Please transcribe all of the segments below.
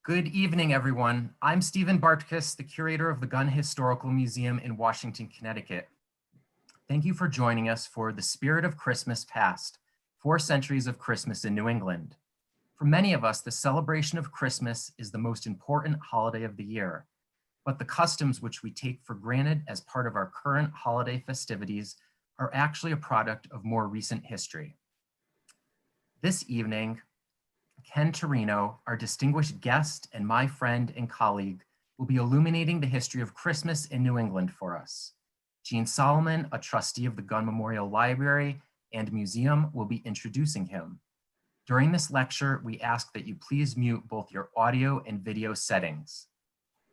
Good evening, everyone. I'm Stephen Bartkus, the curator of the Gun Historical Museum in Washington, Connecticut. Thank you for joining us for The Spirit of Christmas Past, 4 Centuries of Christmas in New England. For many of us, the celebration of Christmas is the most important holiday of the year, but the customs which we take for granted as part of our current holiday festivities are actually a product of more recent history. This evening, Ken Torino, our distinguished guest and my friend and colleague, will be illuminating the history of Christmas in New England for us. Gene Solomon, a trustee of the Gun Memorial Library and Museum, will be introducing him. During this lecture, we ask that you please mute both your audio and video settings.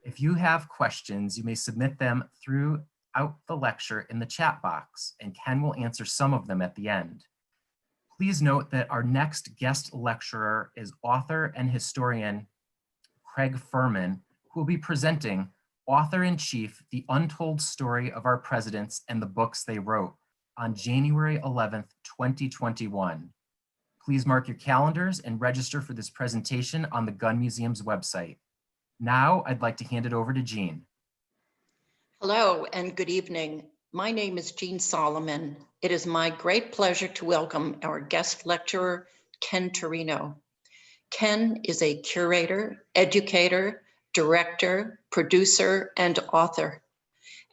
If you have questions, you may submit them throughout the lecture in the chat box, and Ken will answer some of them at the end. Please note that our next guest lecturer is author and historian Craig Furman, who will be presenting Author-in-Chief, The Untold Story of Our Presidents and the Books They Wrote on January 11th, 2021. Please mark your calendars and register for this presentation on the Gun Museum's website. Now, I'd like to hand it over to Gene. Hello and good evening. My name is Gene Solomon. It is my great pleasure to welcome our guest lecturer, Ken Torino. Ken is a curator, educator, director, producer, and author.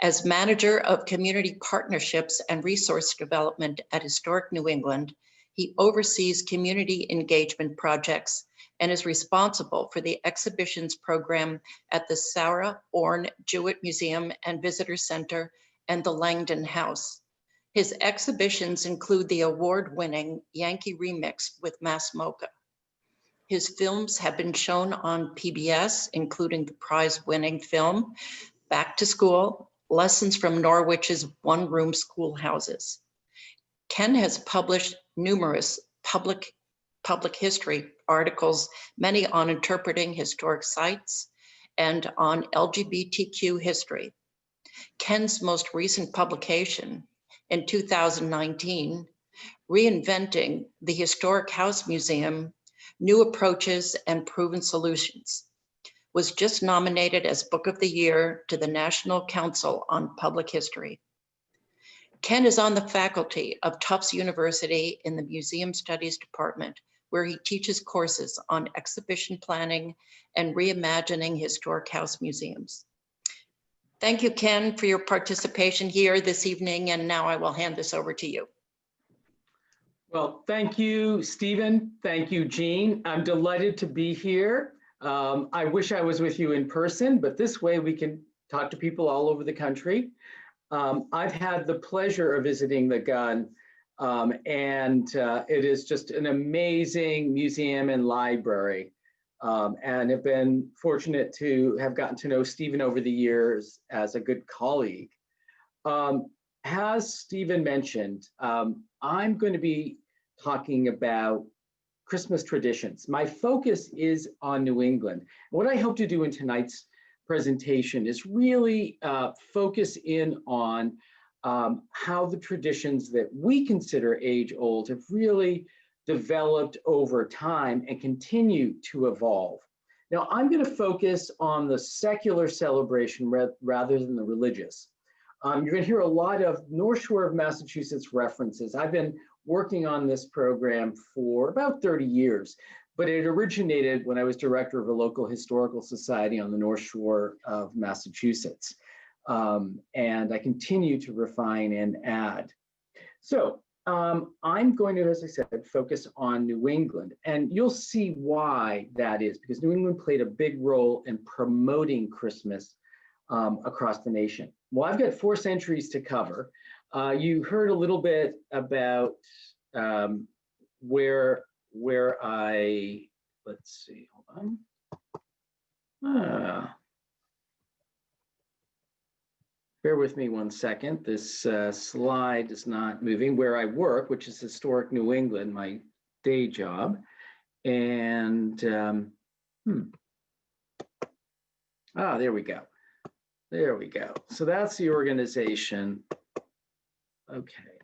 As manager of community partnerships and resource development at Historic New England, he oversees community engagement projects and is responsible for the exhibitions program at the Sarah Orne Jewett Museum and Visitor Center and the Langdon House. His exhibitions include the award-winning Yankee Remix with Mass Mocha. His films have been shown on PBS, including the prize-winning film Back to School, Lessons from Norwich's One-Room Schoolhouses. Ken has published numerous public history articles, many on interpreting historic sites and on LGBTQ history. Ken's most recent publication in 2019, Reinventing the Historic House Museum, New Approaches and Proven Solutions, was just nominated as Book of the Year to the National Council on Public History. Ken is on the faculty of Tufts University in the Museum Studies Department, where he teaches courses on exhibition planning and reimagining historic house museums. Thank you, Ken, for your participation here this evening, and now I will hand this over to you. Well, thank you, Stephen. Thank you, Gene. I'm delighted to be here. I wish I was with you in person, but this way we can talk to people all over the country. I've had the pleasure of visiting the Gun, and it is just an amazing museum and library. And have been fortunate to have gotten to know Stephen over the years as a good colleague. As Stephen mentioned, I'm going to be talking about Christmas traditions. My focus is on New England. What I hope to do in tonight's presentation is really focus in on how the traditions that we consider age-old have really developed over time and continue to evolve. Now, I'm going to focus on the secular celebration rather than the religious. You're going to hear a lot of North Shore of Massachusetts references. I've been working on this program for about 30 years, but it originated when I was director of a local historical society on the North Shore of Massachusetts. And I continue to refine and add. So I'm going to, as I said, focus on New England, and you'll see why that is, because New England played a big role in promoting Christmas across the nation. Well, I've got 4 centuries to cover. You heard a little bit about where let's see, hold on. Bear with me one second. This slide is not moving. Where I work, which is Historic New England, my day job. And, there we go. There we go. So that's the organization, okay,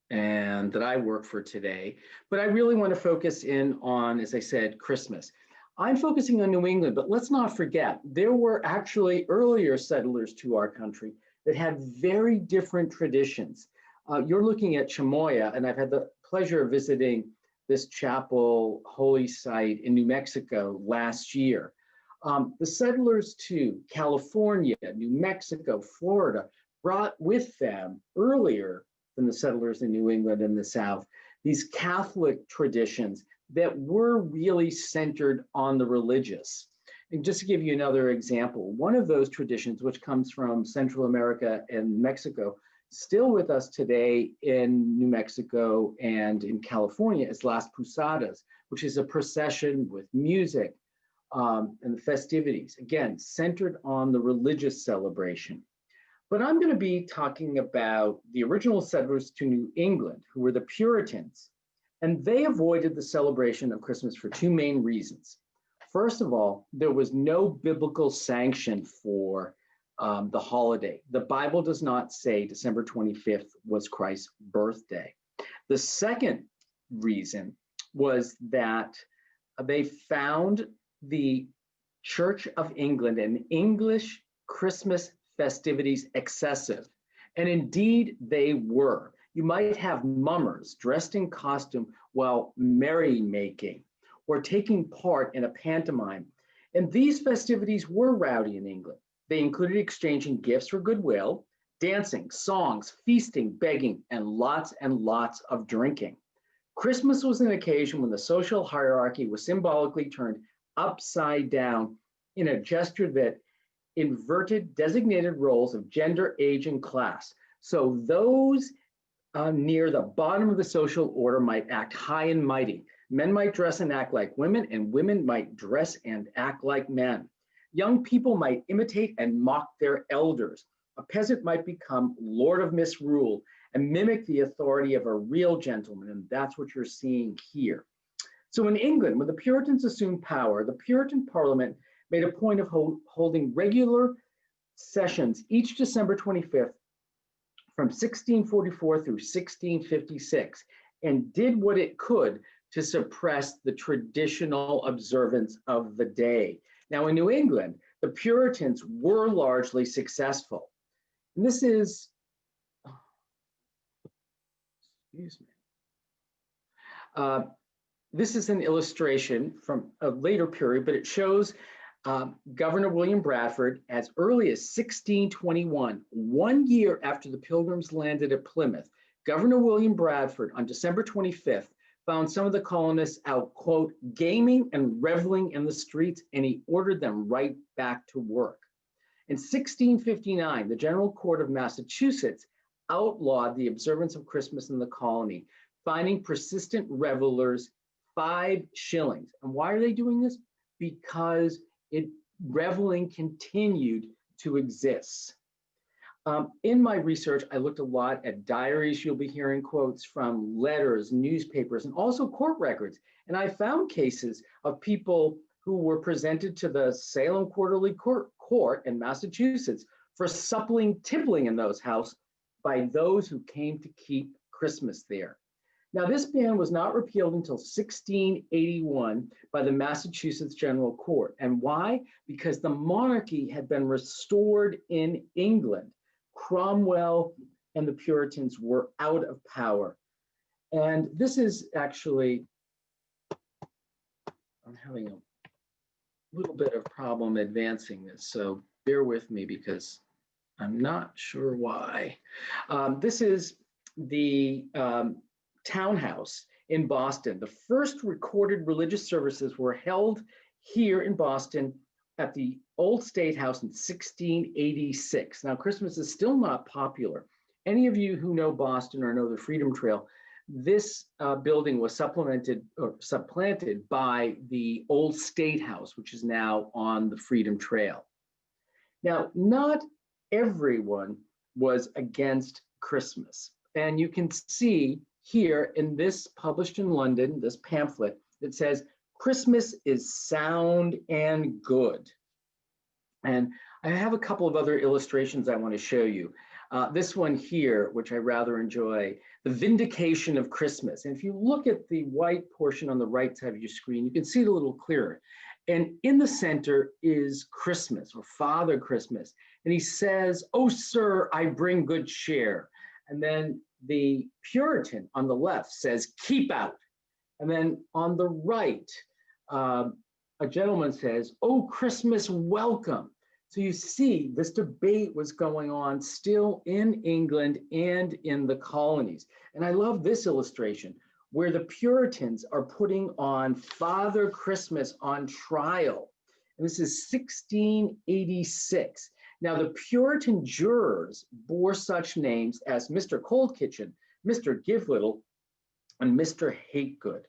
and that I work for today. But I really want to focus in on, as I said, Christmas. I'm focusing on New England, but let's not forget, there were actually earlier settlers to our country that had very different traditions. You're looking at Chamoya, and I've had the pleasure of visiting this chapel holy site in New Mexico last year. The settlers to California, New Mexico, Florida, brought with them earlier than the settlers in New England and the South, these Catholic traditions that were really centered on the religious. And just to give you another example, one of those traditions, which comes from Central America and Mexico, still with us today in New Mexico and in California, is Las Posadas, which is a procession with music and the festivities, again, centered on the religious celebration. But I'm going to be talking about the original settlers to New England, who were the Puritans, and they avoided the celebration of Christmas for two main reasons. First of all, there was no biblical sanction for the holiday. The Bible does not say December 25th was Christ's birthday. The second reason was that they found the Church of England and English Christmas festivities excessive. And indeed, they were. You might have mummers dressed in costume while merrymaking or taking part in a pantomime. And these festivities were rowdy in England. They included exchanging gifts for goodwill, dancing, songs, feasting, begging, and lots of drinking. Christmas was an occasion when the social hierarchy was symbolically turned upside down in a gesture that inverted designated roles of gender, age, and class. So those near the bottom of the social order might act high and mighty. Men might dress and act like women, and women might dress and act like men. Young people might imitate and mock their elders. A peasant might become lord of misrule and mimic the authority of a real gentleman, and that's what you're seeing here. So in England, when the Puritans assumed power, the Puritan Parliament made a point of holding regular sessions each December 25th from 1644 through 1656, and did what it could to suppress the traditional observance of the day. Now, in New England, the Puritans were largely successful. And this is, excuse me. This is an illustration from a later period, but it shows Governor William Bradford as early as 1621, 1 year after the Pilgrims landed at Plymouth. Governor William Bradford on December 25th found some of the colonists out, quote, gaming and reveling in the streets, and he ordered them right back to work. In 1659, the General Court of Massachusetts outlawed the observance of Christmas in the colony, fining persistent revelers 5 shillings. And why are they doing this? Because reveling continued to exist. In my research, I looked a lot at diaries. You'll be hearing quotes from letters, newspapers, and also court records. And I found cases of people who were presented to the Salem Quarterly Court in Massachusetts for tippling in those houses by those who came to keep Christmas there. Now, this ban was not repealed until 1681 by the Massachusetts General Court. And why? Because the monarchy had been restored in England. Cromwell and the Puritans were out of power. And this is actually, I'm having a little bit of problem advancing this, so bear with me because I'm not sure why. This is the townhouse in Boston. The first recorded religious services were held here in Boston at the Old State House in 1686. Now, Christmas is still not popular. Any of you who know Boston or know the Freedom Trail, this building was supplanted by the Old State House, which is now on the Freedom Trail. Now, not everyone was against Christmas. And you can see here in this, published in London, this pamphlet, it says, Christmas is sound and good. And I have a couple of other illustrations I want to show you. This one here, which I rather enjoy, the vindication of Christmas. And if you look at the white portion on the right side of your screen, you can see it a little clearer. And in the center is Christmas, or Father Christmas. And he says, "Oh, sir, I bring good cheer." And then the Puritan on the left says, "Keep out." And then on the right, a gentleman says, "Oh, Christmas, welcome." So you see, this debate was going on still in England and in the colonies. And I love this illustration where the Puritans are putting on Father Christmas on trial. And this is 1686. Now, the Puritan jurors bore such names as Mr. Cold Kitchen, Mr. Give Little, and Mr. Hategood.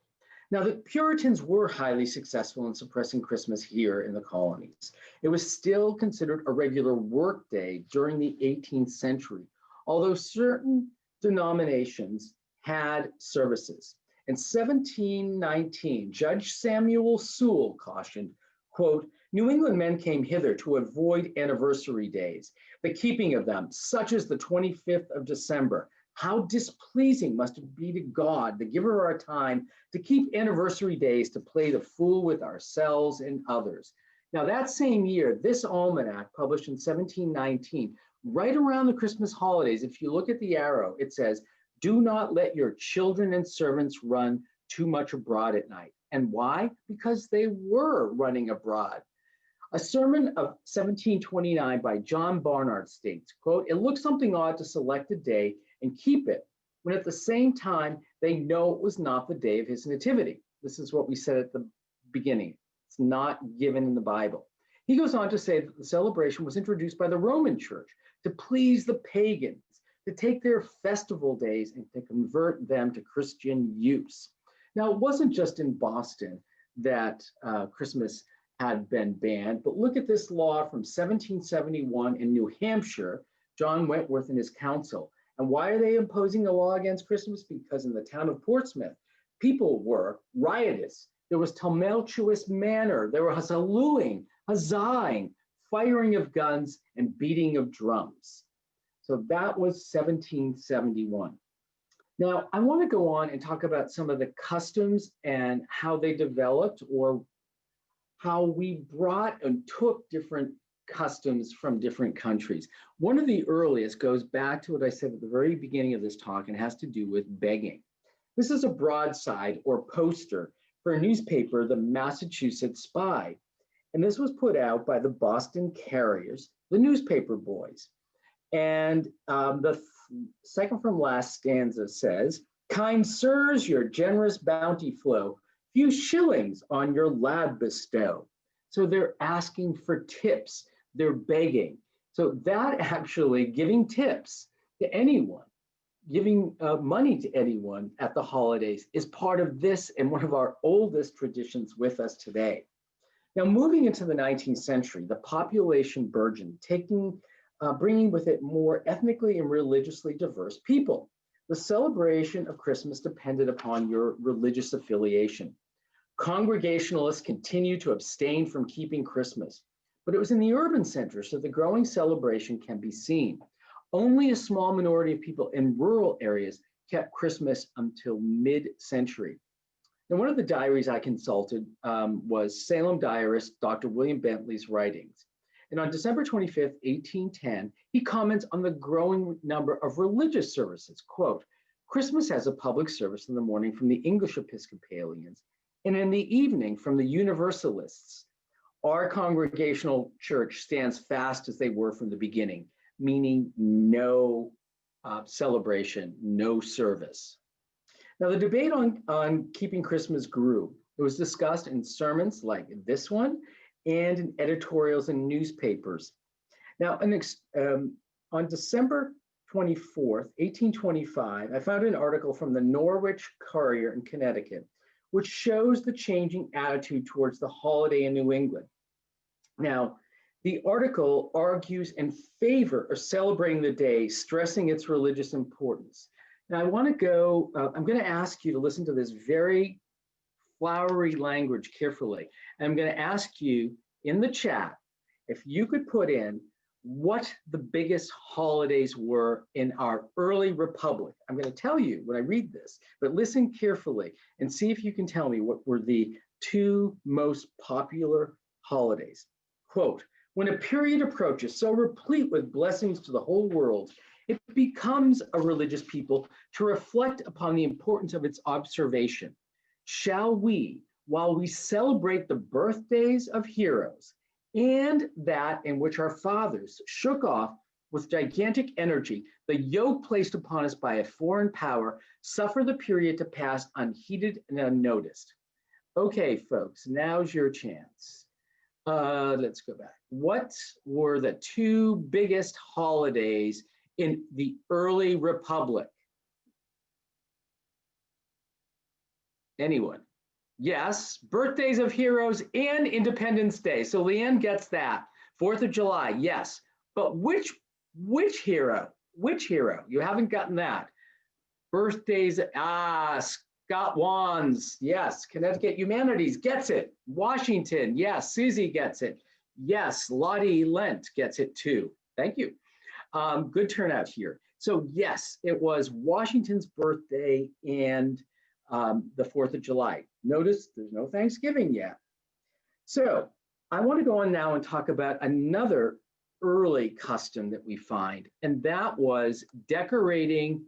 Now, the Puritans were highly successful in suppressing Christmas here in the colonies. It was still considered a regular work day during the 18th century, although certain denominations had services. In 1719, Judge Samuel Sewall cautioned, quote, "New England men came hither to avoid anniversary days, the keeping of them, such as the 25th of December. How displeasing must it be to God, the giver of our time, to keep anniversary days to play the fool with ourselves and others." Now, that same year, this almanac, published in 1719, right around the Christmas holidays, if you look at the arrow, it says, "Do not let your children and servants run too much abroad at night." And why? Because they were running abroad. A sermon of 1729 by John Barnard states, quote, "It looks something odd to select a day and keep it, when at the same time they know it was not the day of his nativity." This is what we said at the beginning. It's not given in the Bible. He goes on to say that the celebration was introduced by the Roman Church to please the pagans, to take their festival days and to convert them to Christian use. Now, it wasn't just in Boston that Christmas had been banned, but look at this law from 1771 in New Hampshire, John Wentworth and his council. And why are they imposing a law against Christmas? Because in the town of Portsmouth, people were riotous. There was tumultuous manner. There was hallooing, huzzahing, firing of guns, and beating of drums. So that was 1771. Now, I want to go on and talk about some of the customs and how they developed, or how we brought and took different customs from different countries. One of the earliest goes back to what I said at the very beginning of this talk and has to do with begging. This is a broadside or poster for a newspaper, the Massachusetts Spy. And this was put out by the Boston Carriers, the newspaper boys. And the second from last stanza says, "Kind sirs, your generous bounty flow, few shillings on your lad bestow." So they're asking for tips, they're begging. So that actually, giving tips to anyone, giving money to anyone at the holidays, is part of this and one of our oldest traditions with us today. Now, moving into the 19th century, the population burgeoned, bringing with it more ethnically and religiously diverse people. The celebration of Christmas depended upon your religious affiliation. Congregationalists continued to abstain from keeping Christmas, but it was in the urban centers that the growing celebration can be seen. Only a small minority of people in rural areas kept Christmas until mid-century. Now, one of the diaries I consulted was Salem diarist Dr. William Bentley's writings. And on December 25th, 1810, he comments on the growing number of religious services. Quote, "Christmas has a public service in the morning from the English Episcopalians and in the evening from the Universalists. Our congregational church stands fast as they were from the beginning," meaning no celebration, no service. Now, the debate on keeping Christmas grew. It was discussed in sermons like this one and in editorials in newspapers. Now, on December 24th, 1825, I found an article from the Norwich Courier in Connecticut, which shows the changing attitude towards the holiday in New England. Now, the article argues in favor of celebrating the day, stressing its religious importance. Now, I'm going to ask you to listen to this very flowery language carefully. And I'm going to ask you in the chat if you could put in what the biggest holidays were in our early republic. I'm going to tell you when I read this, but listen carefully and see if you can tell me what were the two most popular holidays. Quote, when a period approaches so replete with blessings to the whole world, it becomes a religious people to reflect upon the importance of its observation. Shall we, while we celebrate the birthdays of heroes and that in which our fathers shook off with gigantic energy the yoke placed upon us by a foreign power, suffer the period to pass unheeded and unnoticed? Okay, folks, now's your chance. Let's go back. What were the two biggest holidays in the early republic? Anyone? Yes, birthdays of heroes and Independence Day. So Leanne gets that. 4th of July, yes. But which hero? Which hero? You haven't gotten that. Birthdays, Scott Wands, yes. Connecticut Humanities gets it. Washington, yes. Susie gets it. Yes, Lottie Lent gets it too. Thank you. Good turnout here. So yes, it was Washington's birthday and the 4th of July. Notice there's no Thanksgiving yet. So I want to go on now and talk about another early custom that we find, and that was decorating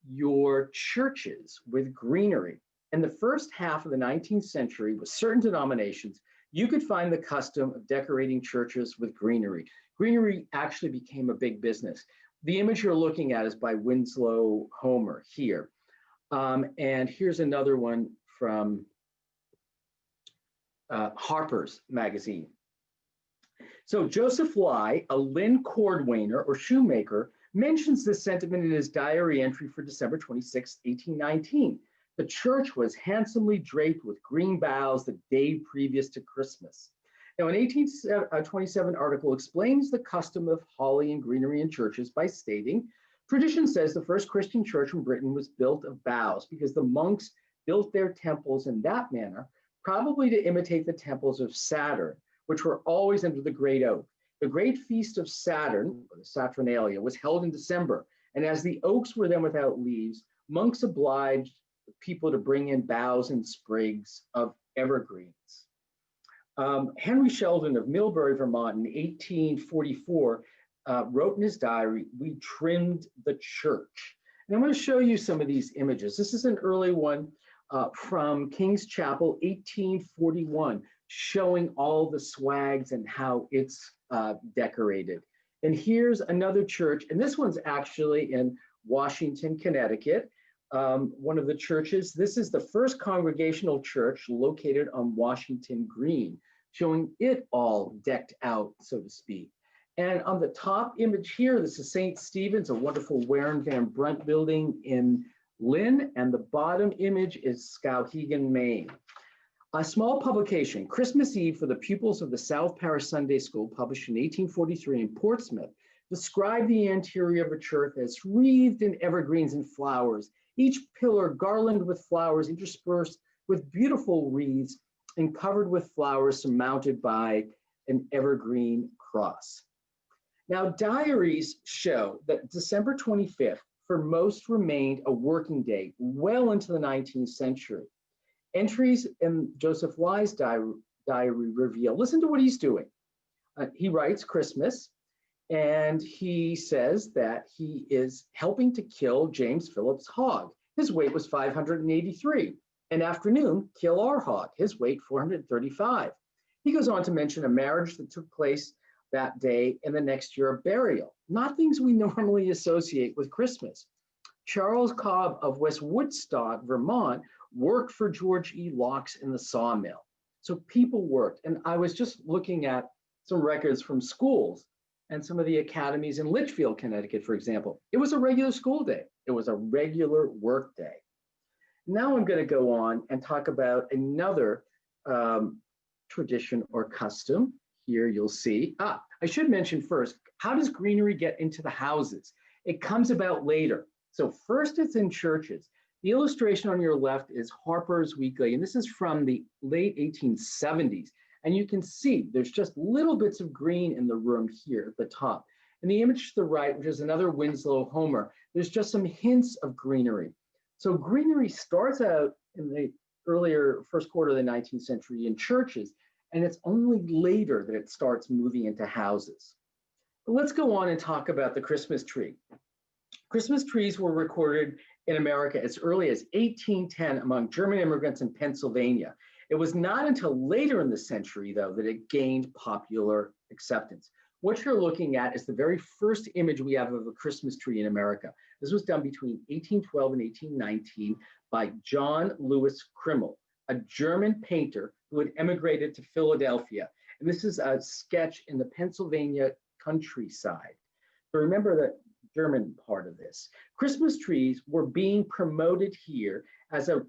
your churches with greenery. In the first half of the 19th century, with certain denominations, you could find the custom of decorating churches with greenery. Greenery actually became a big business. The image you're looking at is by Winslow Homer here. And here's another one from Harper's Magazine. So Joseph Lye, a Lynn cordwainer or shoemaker, mentions this sentiment in his diary entry for December 26, 1819. The church was handsomely draped with green boughs the day previous to Christmas. Now, an 1827 article explains the custom of holly and greenery in churches by stating, tradition says the first Christian church in Britain was built of boughs because the monks built their temples in that manner, probably to imitate the temples of Saturn, which were always under the great oak. The great feast of Saturn, or the Saturnalia, was held in December, and as the oaks were then without leaves, monks obliged people to bring in boughs and sprigs of evergreens. Henry Sheldon of Millbury, Vermont in 1844 wrote in his diary, "We trimmed the church." And I'm going to show you some of these images. This is an early one from King's Chapel, 1841, showing all the swags and how it's decorated. And here's another church, and this one's actually in Washington, Connecticut, one of the churches. This is the first Congregational church located on Washington Green, showing it all decked out, so to speak. And on the top image here, this is St. Stephen's, a wonderful Warren Van Brunt building in Lynn, and the bottom image is Skowhegan, Maine. A small publication, Christmas Eve for the Pupils of the South Parish Sunday School, published in 1843 in Portsmouth, described the interior of a church as wreathed in evergreens and flowers, each pillar garlanded with flowers interspersed with beautiful wreaths and covered with flowers surmounted by an evergreen cross. Now, diaries show that December 25th for most remained a working day well into the 19th century. Entries in Joseph Lye's diary reveal, listen to what he's doing. He writes Christmas, and he says that he is helping to kill James Phillips' hog. His weight was 583. An afternoon, kill our hog. His weight, 435. He goes on to mention a marriage that took place that day and the next year a burial. Not things we normally associate with Christmas. Charles Cobb of West Woodstock, Vermont, worked for George E. Locks in the sawmill. So people worked. And I was just looking at some records from schools and some of the academies in Litchfield, Connecticut, for example. It was a regular school day. It was a regular work day. Now I'm going to go on and talk about another tradition or custom. Here you'll see. I should mention first, how does greenery get into the houses? It comes about later. So first it's in churches. The illustration on your left is Harper's Weekly, and this is from the late 1870s. And you can see there's just little bits of green in the room here at the top. And the image to the right, which is another Winslow Homer, there's just some hints of greenery. So greenery starts out in the earlier first quarter of the 19th century in churches, and it's only later that it starts moving into houses. But let's go on and talk about the Christmas tree. Christmas trees were recorded in America as early as 1810 among German immigrants in Pennsylvania. It was not until later in the century, though, that it gained popular acceptance. What you're looking at is the very first image we have of a Christmas tree in America. This was done between 1812 and 1819 by John Louis Krimmel, a German painter who had emigrated to Philadelphia. And this is a sketch in the Pennsylvania countryside. So remember the German part of this. Christmas trees were being promoted here as a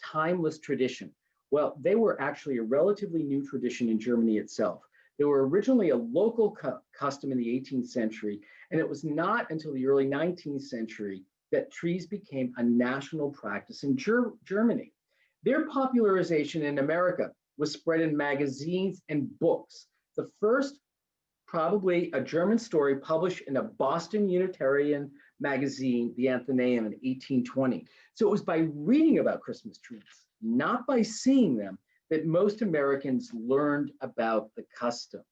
timeless tradition. Well, they were actually a relatively new tradition in Germany itself. They were originally a local custom in the 18th century, and it was not until the early 19th century that trees became a national practice in Germany. Their popularization in America was spread in magazines and books. The first, probably a German story published in a Boston Unitarian magazine, the Athenaeum, in 1820. So it was by reading about Christmas trees, not by seeing them, that most Americans learned about the custom.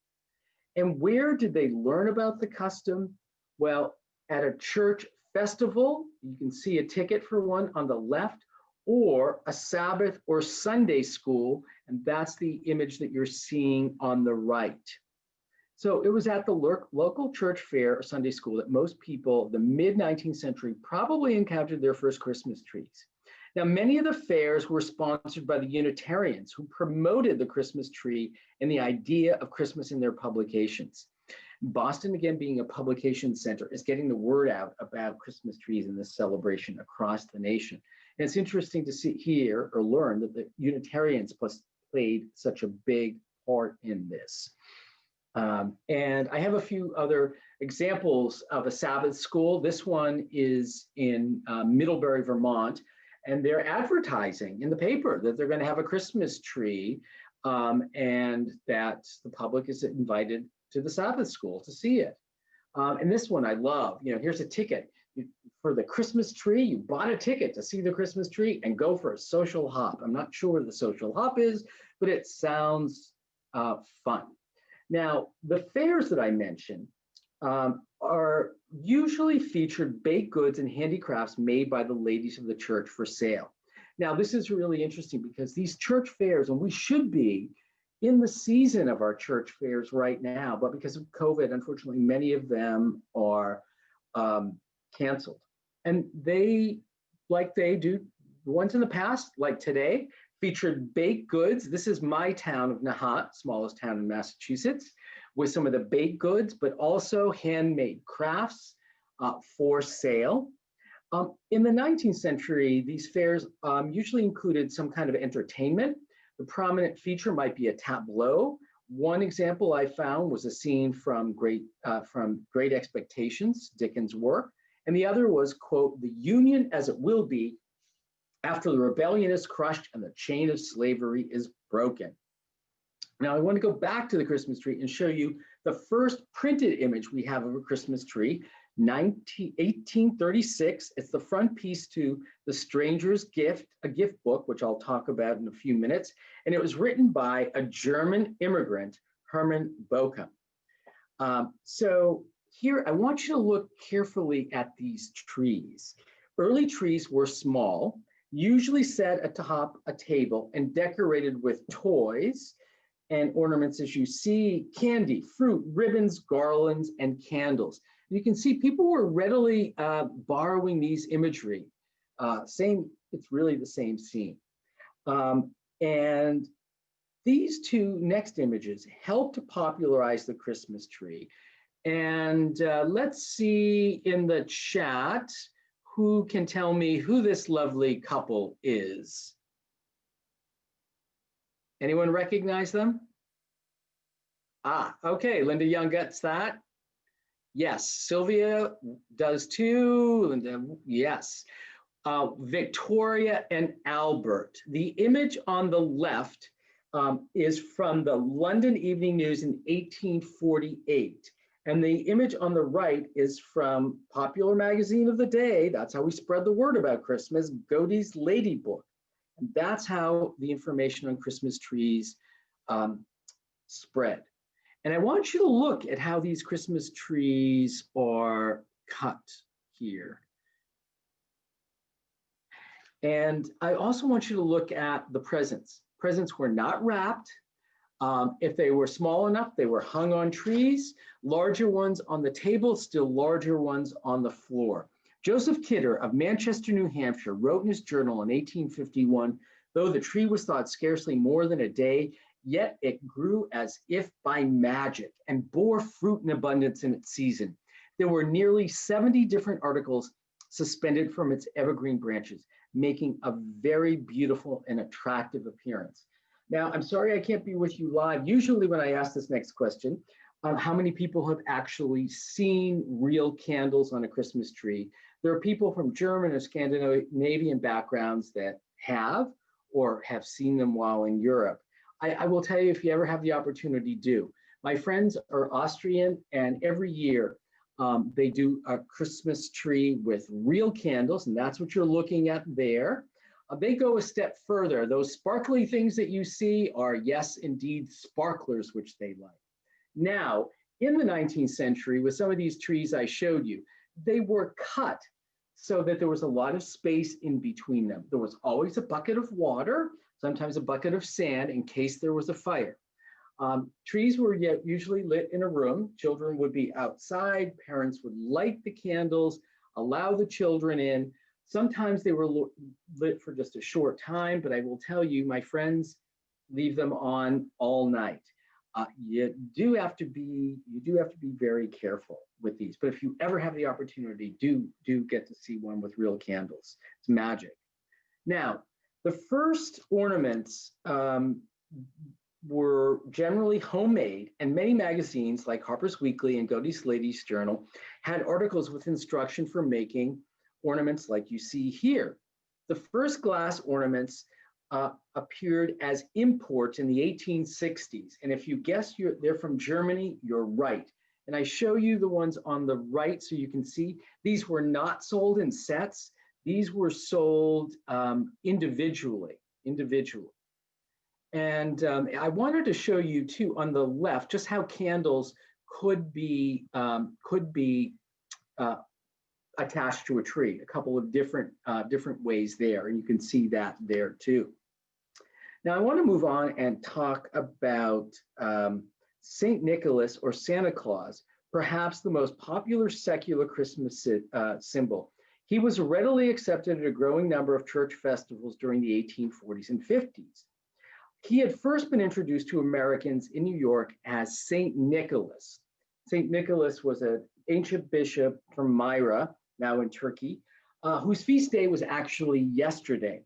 And where did they learn about the custom? Well, at a church festival, you can see a ticket for one on the left, or a Sabbath or Sunday school, and that's the image that you're seeing on the right. So it was at the local church fair or Sunday school that most people, the mid-19th century, probably encountered their first Christmas trees. Now, many of the fairs were sponsored by the Unitarians, who promoted the Christmas tree and the idea of Christmas in their publications. Boston, again, being a publication center, is getting the word out about Christmas trees and this celebration across the nation. And it's interesting to see here or learn that the Unitarians played such a big part in this. And I have a few other examples of a Sabbath school. This one is in Middlebury, Vermont, and they're advertising in the paper that they're going to have a Christmas tree, and that the public is invited to the Sabbath school to see it. And this one I love. You know, here's a ticket for the Christmas tree. You bought a ticket to see the Christmas tree and go for a social hop. I'm not sure where the social hop is, but it sounds fun. Now, the fairs that I mentioned are usually featured baked goods and handicrafts made by the ladies of the church for sale. Now, this is really interesting because these church fairs, and we should be in the season of our church fairs right now, but because of COVID, unfortunately, many of them are canceled. And they, like they do, the ones in the past, like today, featured baked goods. This is my town of Nahat, smallest town in Massachusetts, with some of the baked goods, but also handmade crafts for sale. In the 19th century, these fairs usually included some kind of entertainment. The prominent feature might be a tableau. One example I found was a scene from Great Expectations, Dickens' work. And the other was, quote, "The Union as it will be after the rebellion is crushed and the chain of slavery is broken." Now, I want to go back to the Christmas tree and show you the first printed image we have of a Christmas tree, 1836. It's the front piece to The Stranger's Gift, a gift book, which I'll talk about in a few minutes. And it was written by a German immigrant, Hermann Bochum. So here, I want you to look carefully at these trees. Early trees were small, usually set atop a table and decorated with toys and ornaments, as you see, candy, fruit, ribbons, garlands, and candles. You can see people were readily borrowing these imagery. It's really the same scene. And these two next images help to popularize the Christmas tree. And let's see in the chat who can tell me who this lovely couple is. Anyone recognize them? Okay, Linda Young gets that. Yes, Sylvia does too. Linda, yes. Victoria and Albert. The image on the left is from the London Evening News in 1848. And the image on the right is from popular magazine of the day. That's how we spread the word about Christmas, Godey's Lady Book. And that's how the information on Christmas trees spread. And I want you to look at how these Christmas trees are cut here. And I also want you to look at the presents. Presents were not wrapped. If they were small enough, they were hung on trees, larger ones on the table, still larger ones on the floor. Joseph Kidder of Manchester, New Hampshire, wrote in his journal in 1851, though the tree was thought scarcely more than a day, yet it grew as if by magic and bore fruit in abundance in its season. There were nearly 70 different articles suspended from its evergreen branches, making a very beautiful and attractive appearance. Now, I'm sorry I can't be with you live. Usually when I ask this next question, how many people have actually seen real candles on a Christmas tree? There are people from German or Scandinavian backgrounds that have or have seen them while in Europe. I will tell you, if you ever have the opportunity, do. My friends are Austrian, and every year they do a Christmas tree with real candles, and that's what you're looking at there. They go a step further. Those sparkly things that you see are, yes, indeed, sparklers, which they like. Now, in the 19th century, with some of these trees I showed you, they were cut so that there was a lot of space in between them. There was always a bucket of water, sometimes a bucket of sand in case there was a fire. Trees were usually lit in a room. Children would be outside. Parents would light the candles, allow the children in. Sometimes they were lit for just a short time, but I will tell you, my friends, leave them on all night. You do have to be very careful with these. But if you ever have the opportunity, do get to see one with real candles. It's magic. Now, the first ornaments were generally homemade, and many magazines like Harper's Weekly and Godey's Lady's Journal had articles with instruction for making ornaments like you see here. The first glass ornaments appeared as imports in the 1860s. And if you guess they're from Germany, you're right. And I show you the ones on the right so you can see these were not sold in sets. These were sold individually. And I wanted to show you too on the left just how candles could be attached to a tree. A couple of different ways there, and you can see that there too. Now I want to move on and talk about Saint Nicholas or Santa Claus, perhaps the most popular secular Christmas symbol. He was readily accepted at a growing number of church festivals during the 1840s and 50s. He had first been introduced to Americans in New York as Saint Nicholas. Saint Nicholas was an ancient bishop from Myra, now in Turkey, whose feast day was actually yesterday.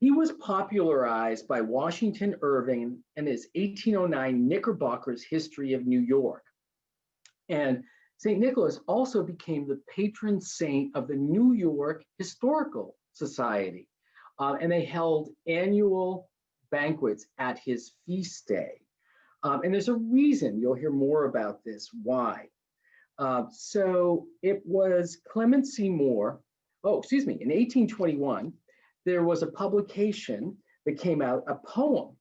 He was popularized by Washington Irving in his 1809 Knickerbocker's History of New York. And St. Nicholas also became the patron saint of the New York Historical Society. And they held annual banquets at his feast day. And there's a reason, you'll hear more about this, why. So it was Clement C. Moore, in 1821, there was a publication that came out, a poem.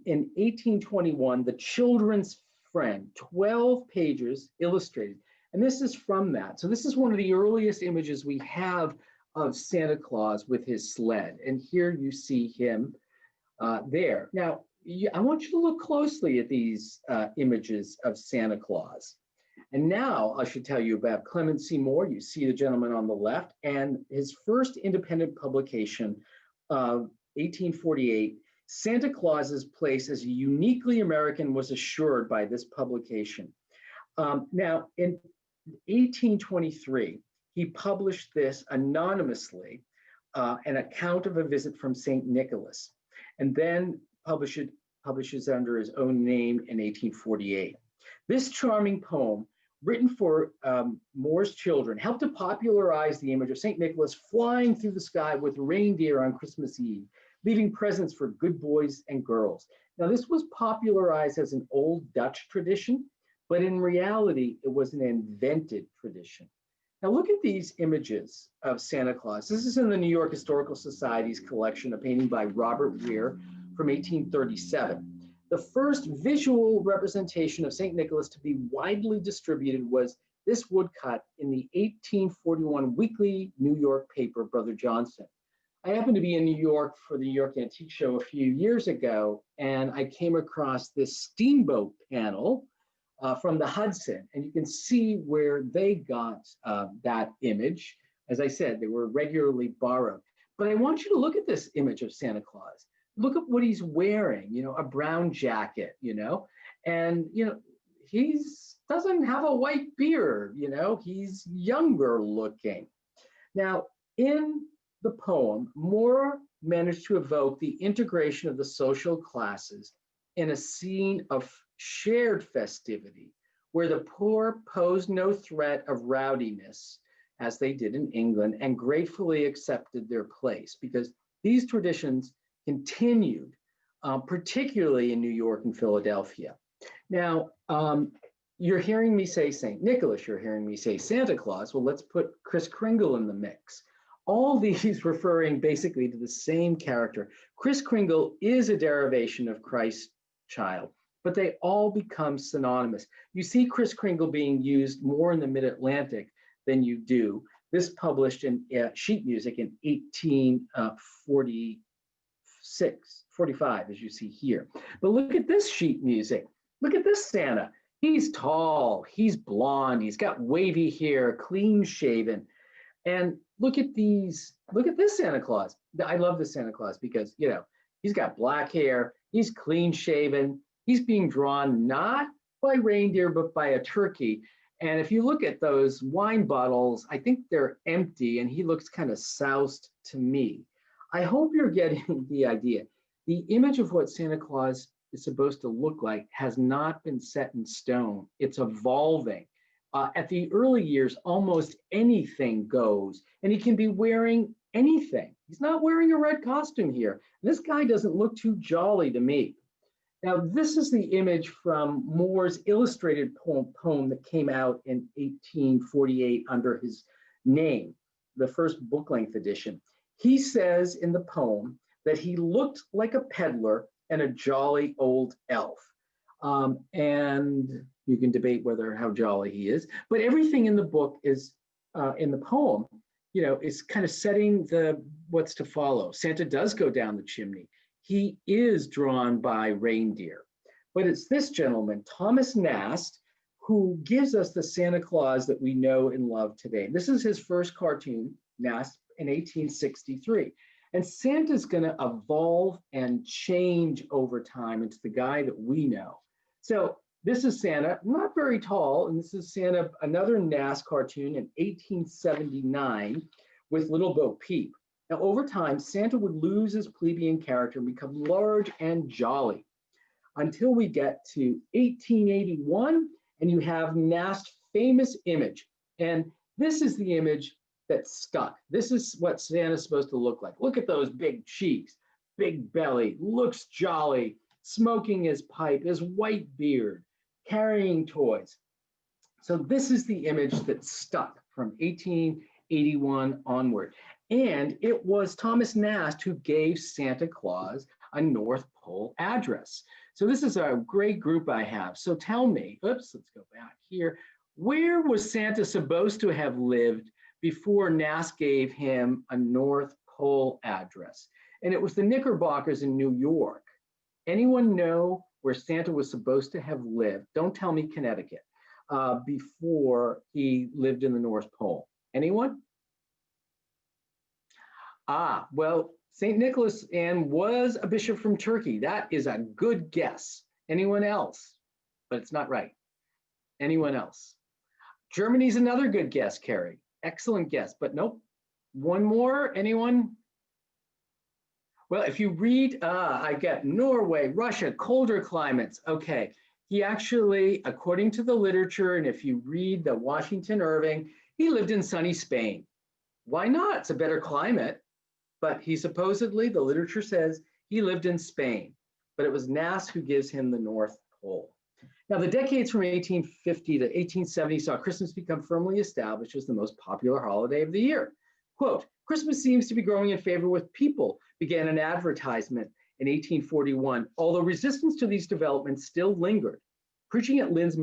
In 1821, The Children's Friend, 12 pages illustrated. And this is from that. So this is one of the earliest images we have of Santa Claus with his sled. And here you see him there. Now, I want you to look closely at these images of Santa Claus. And now I should tell you about Clement C. Moore. You see the gentleman on the left, and his first independent publication of 1848, Santa Claus's place as a uniquely American was assured by this publication. Now, in 1823, he published this anonymously, an account of a visit from St. Nicholas, and then publishes under his own name in 1848. This charming poem, written for Moore's children, helped to popularize the image of St. Nicholas flying through the sky with reindeer on Christmas Eve, leaving presents for good boys and girls. Now, this was popularized as an old Dutch tradition, but in reality, it was an invented tradition. Now look at these images of Santa Claus. This is in the New York Historical Society's collection, a painting by Robert Weir from 1837. The first visual representation of St. Nicholas to be widely distributed was this woodcut in the 1841 weekly New York paper, Brother Johnson. I happened to be in New York for the New York Antique Show a few years ago, and I came across this steamboat panel from the Hudson, and you can see where they got that image. As I said, they were regularly borrowed. But I want you to look at this image of Santa Claus. Look at what he's wearing, a brown jacket, and, he doesn't have a white beard, he's younger looking. Now, in the poem, Moore managed to evoke the integration of the social classes in a scene of shared festivity, where the poor posed no threat of rowdiness, as they did in England, and gratefully accepted their place, because these traditions continued, particularly in New York and Philadelphia. Now, you're hearing me say St. Nicholas, you're hearing me say Santa Claus. Well, let's put Kris Kringle in the mix. All these referring basically to the same character. Kris Kringle is a derivation of Christ child, but they all become synonymous. You see Kris Kringle being used more in the Mid-Atlantic than you do. This published in sheet music in 1845, as you see here. But look at this sheet music. Look at this Santa. He's tall, he's blonde, he's got wavy hair, clean shaven. And look at this Santa Claus. I love this Santa Claus because, he's got black hair, he's clean shaven, he's being drawn not by reindeer, but by a turkey. And if you look at those wine bottles, I think they're empty and he looks kind of soused to me. I hope you're getting the idea. The image of what Santa Claus is supposed to look like has not been set in stone. It's evolving. At the early years, almost anything goes, and he can be wearing anything. He's not wearing a red costume here. This guy doesn't look too jolly to me. Now, this is the image from Moore's illustrated poem that came out in 1848 under his name, the first book-length edition. He says in the poem that he looked like a peddler and a jolly old elf. And you can debate how jolly he is, but everything in the book is, in the poem, is kind of setting what's to follow. Santa does go down the chimney. He is drawn by reindeer, but it's this gentleman, Thomas Nast, who gives us the Santa Claus that we know and love today. This is his first cartoon, Nast, in 1863. And Santa's going to evolve and change over time into the guy that we know. So this is Santa, not very tall, and this is Santa, another Nast cartoon in 1879 with Little Bo Peep. Now, over time, Santa would lose his plebeian character and become large and jolly until we get to 1881, and you have Nast's famous image. And this is the image that stuck. This is what Santa's supposed to look like. Look at those big cheeks, big belly, looks jolly, smoking his pipe, his white beard, carrying toys. So this is the image that stuck from 1881 onward. And it was Thomas Nast who gave Santa Claus a North Pole address. So this is a great group I have. So tell me, let's go back here. Where was Santa supposed to have lived before Nast gave him a North Pole address? And it was the Knickerbockers in New York. Anyone know where Santa was supposed to have lived? Don't tell me Connecticut, before he lived in the North Pole. Anyone? Well, St. Nicholas was a bishop from Turkey. That is a good guess. Anyone else? But it's not right. Anyone else? Germany's another good guess, Carrie. Excellent guess, but nope. One more, anyone? Well, if you read, I get Norway, Russia, colder climates. Okay, he actually, according to the literature, and if you read the Washington Irving, he lived in sunny Spain. Why not? It's a better climate. But he supposedly, the literature says, he lived in Spain. But it was Nast who gives him the North Pole. Now, the decades from 1850 to 1870 saw Christmas become firmly established as the most popular holiday of the year. Quote, Christmas seems to be growing in favor with people, began an advertisement in 1841, although resistance to these developments still lingered. Preaching at Lynn's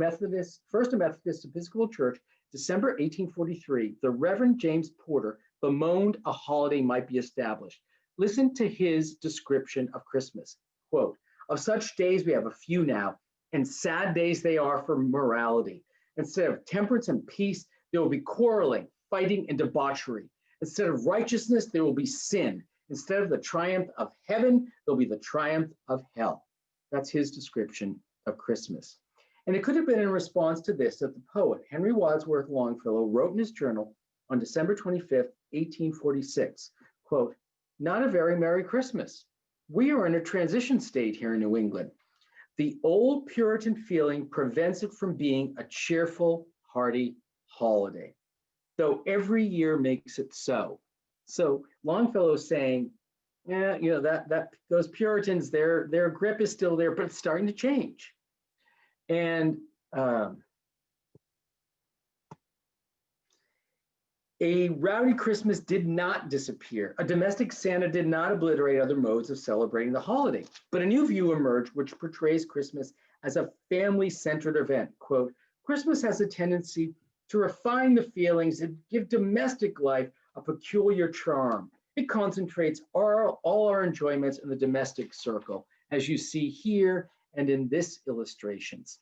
First Methodist Episcopal Church, December 1843, the Reverend James Porter bemoaned a holiday might be established. Listen to his description of Christmas. Quote, of such days we have a few now, and sad days they are for morality. Instead of temperance and peace, there will be quarreling, fighting, and debauchery. Instead of righteousness, there will be sin. Instead of the triumph of heaven, there'll be the triumph of hell. That's his description of Christmas. And it could have been in response to this that the poet Henry Wadsworth Longfellow wrote in his journal on December 25th, 1846, quote, not a very Merry Christmas. We are in a transition state here in New England. The old Puritan feeling prevents it from being a cheerful, hearty holiday, though every year makes it so. So Longfellow is saying, yeah, you know, that those Puritans, their grip is still there, but it's starting to change. And a rowdy Christmas did not disappear. A domestic Santa did not obliterate other modes of celebrating the holiday, but a new view emerged which portrays Christmas as a family-centered event. Quote, Christmas has a tendency to refine the feelings and give domestic life a peculiar charm. It concentrates all our enjoyments in the domestic circle, as you see here and in this illustrations.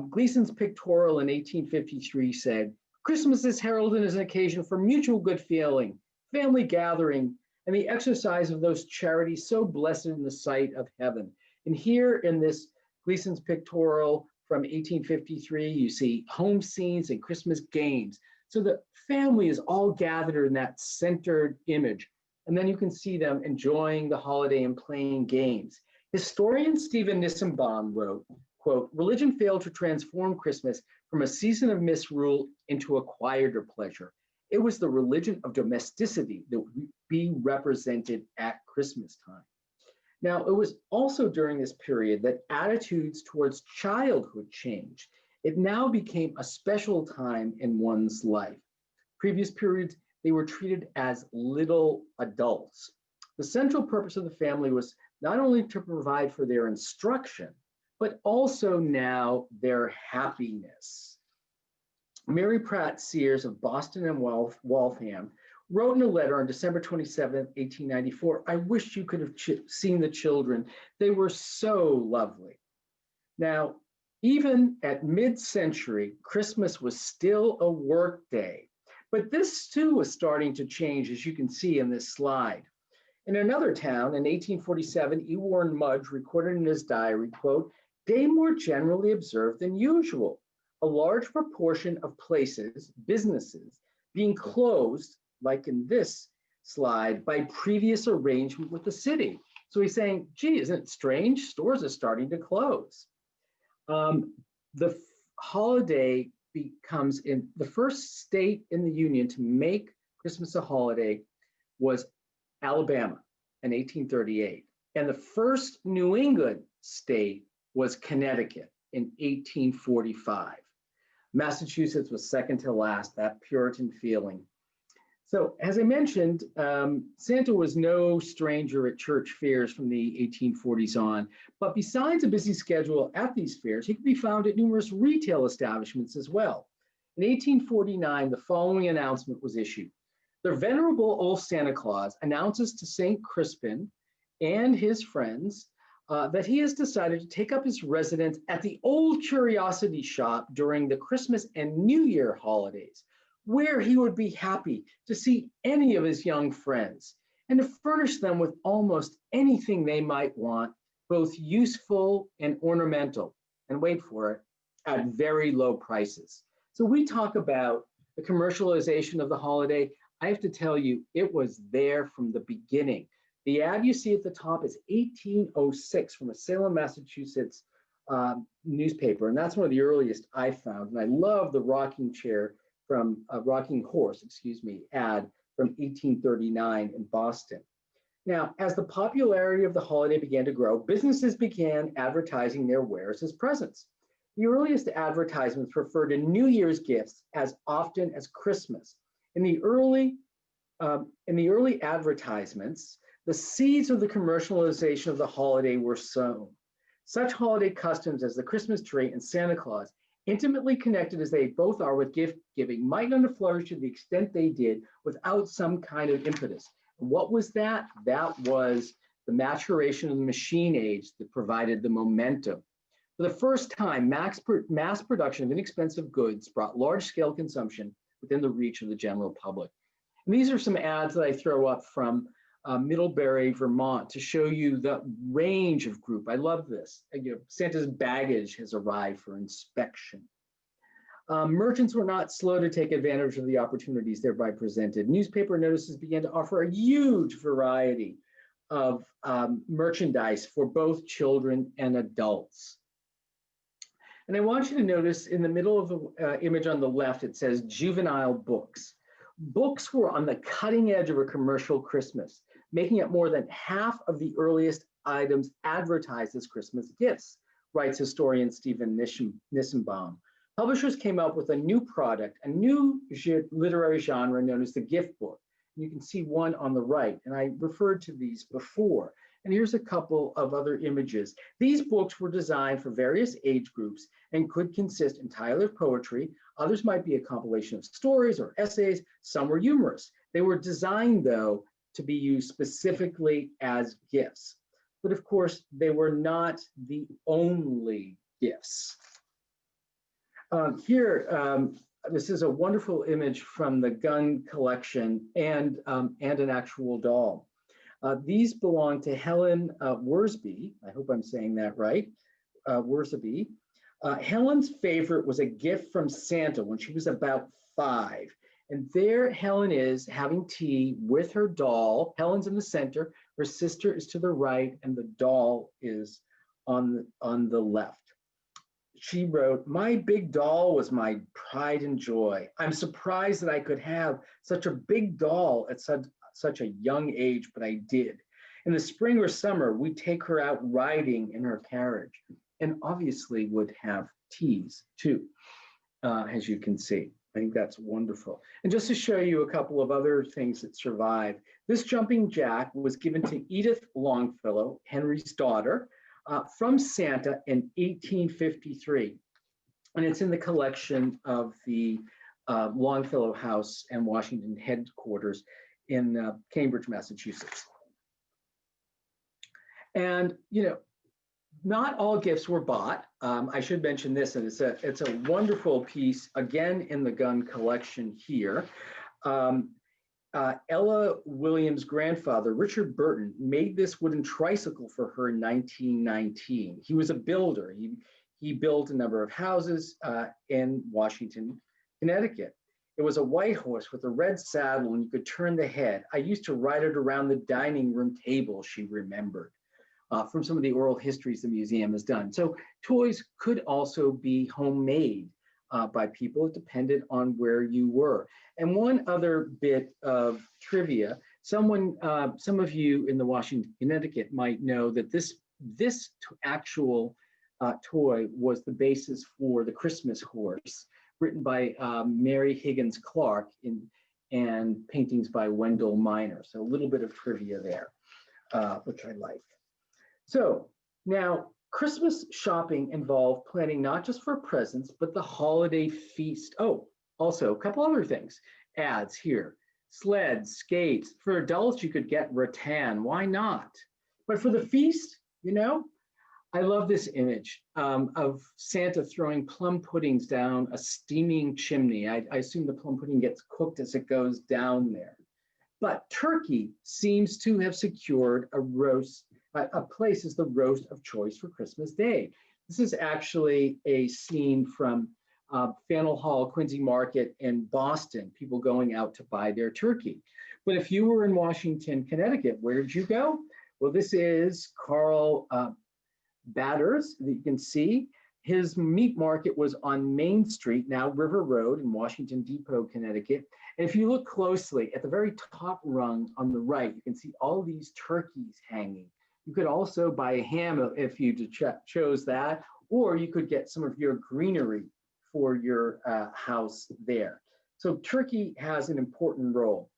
Gleason's pictorial in 1853 said, Christmas is heralded as an occasion for mutual good feeling, family gathering, and the exercise of those charities so blessed in the sight of heaven. And here in this Gleason's pictorial from 1853, you see home scenes and Christmas games. So the family is all gathered in that centered image. And then you can see them enjoying the holiday and playing games. Historian Stephen Nissenbaum wrote, quote, religion failed to transform Christmas from a season of misrule into a quieter pleasure. It was the religion of domesticity that would be represented at Christmas time. Now, it was also during this period that attitudes towards childhood changed. It now became a special time in one's life. Previous periods, they were treated as little adults. The central purpose of the family was not only to provide for their instruction, but also now their happiness. Mary Pratt Sears of Boston and Waltham wrote in a letter on December 27, 1894, I wish you could have seen the children. They were so lovely. Now, even at mid-century, Christmas was still a work day, but this too was starting to change, as you can see in this slide. In another town in 1847, E. Warren Mudge recorded in his diary, quote, day more generally observed than usual, a large proportion of places, businesses, being closed, like in this slide, by previous arrangement with the city. So he's saying, gee, isn't it strange? Stores are starting to close. The holiday becomes in the first state in the Union to make Christmas a holiday was Alabama in 1838. And the first New England state was Connecticut in 1845. Massachusetts was second to last, that Puritan feeling. So as I mentioned, Santa was no stranger at church fairs from the 1840s on, but besides a busy schedule at these fairs, he could be found at numerous retail establishments as well. In 1849, the following announcement was issued. The venerable old Santa Claus announces to St. Crispin and his friends that he has decided to take up his residence at the Old Curiosity Shop during the Christmas and New Year holidays, where he would be happy to see any of his young friends and to furnish them with almost anything they might want, both useful and ornamental, and wait for it, at very low prices. So we talk about the commercialization of the holiday. I have to tell you, it was there from the beginning. The ad you see at the top is 1806 from a Salem, Massachusetts newspaper, and that's one of the earliest I found. And I love the rocking horse ad from 1839 in Boston. Now, as the popularity of the holiday began to grow, businesses began advertising their wares as presents. The earliest advertisements refer to New Year's gifts as often as Christmas. In the early advertisements, the seeds of the commercialization of the holiday were sown. Such holiday customs as the Christmas tree and Santa Claus, intimately connected as they both are with gift giving, might not have flourished to the extent they did without some kind of impetus. And what was that? That was the maturation of the machine age that provided the momentum. For the first time, mass production of inexpensive goods brought large-scale consumption within the reach of the general public. And these are some ads that I throw up from Middlebury, Vermont, to show you the range of group. I love this. Santa's baggage has arrived for inspection. Merchants were not slow to take advantage of the opportunities thereby presented. Newspaper notices began to offer a huge variety of merchandise for both children and adults. And I want you to notice in the middle of the image on the left, it says juvenile books. Books were on the cutting edge of a commercial Christmas, making up more than half of the earliest items advertised as Christmas gifts, writes historian Stephen Nissenbaum. Publishers came up with a new product, a new literary genre known as the gift book. You can see one on the right, and I referred to these before. And here's a couple of other images. These books were designed for various age groups and could consist entirely of poetry. Others might be a compilation of stories or essays. Some were humorous. They were designed, though, to be used specifically as gifts. But of course, they were not the only gifts. This is a wonderful image from the gun collection and an actual doll. These belong to Helen Worsby. I hope I'm saying that right, Worsby. Helen's favorite was a gift from Santa when she was about 5. And there Helen is having tea with her doll. Helen's in the center, her sister is to the right, and the doll is on the left. She wrote, "My big doll was my pride and joy. I'm surprised that I could have such a big doll at such a young age, but I did. In the spring or summer, we'd take her out riding in her carriage, and obviously would have teas too, as you can see." I think that's wonderful. And just to show you a couple of other things that survive, this jumping jack was given to Edith Longfellow, Henry's daughter, from Santa in 1853. And it's in the collection of the Longfellow House and Washington headquarters in Cambridge, Massachusetts. And, not all gifts were bought. I should mention this, and it's a wonderful piece, again, in the gun collection here. Ella Williams' grandfather, Richard Burton, made this wooden tricycle for her in 1919. He was a builder. He built a number of houses in Washington, Connecticut. It was a white horse with a red saddle, and you could turn the head. I used to ride it around the dining room table, she remembered, from some of the oral histories the museum has done. So toys could also be homemade by people. It depended on where you were. And one other bit of trivia, some of you in the Washington, Connecticut might know that this actual toy was the basis for the Christmas horse, written by Mary Higgins Clark and paintings by Wendell Miner. So a little bit of trivia there, which I like. So now, Christmas shopping involved planning not just for presents, but the holiday feast. Oh, also a couple other things. Ads here, sleds, skates. For adults, you could get rattan. Why not? But for the feast, I love this image of Santa throwing plum puddings down a steaming chimney. I assume the plum pudding gets cooked as it goes down there. But turkey seems to have secured a place as the roast of choice for Christmas Day. This is actually a scene from Faneuil Hall, Quincy Market in Boston, people going out to buy their turkey. But if you were in Washington, Connecticut, where did you go? Well, this is Carl Batters, that you can see. His meat market was on Main Street, now River Road in Washington Depot, Connecticut. And if you look closely at the very top rung on the right, you can see all these turkeys hanging. You could also buy a ham if you chose that, or you could get some of your greenery for your house there. So turkey has an important role.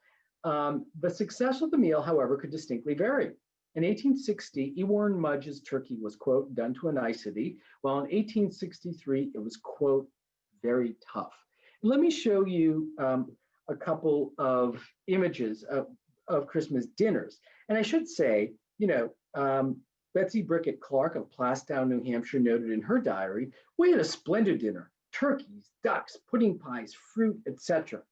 The success of the meal, however, could distinctly vary. In 1860, Ewarn Mudge's turkey was, quote, done to a nicety, while in 1863, it was, quote, very tough. And let me show you a couple of images of Christmas dinners. And I should say, Betsy Brickett Clark of Plastown, New Hampshire, noted in her diary, we had a splendid dinner, turkeys, ducks, pudding pies, fruit, etc.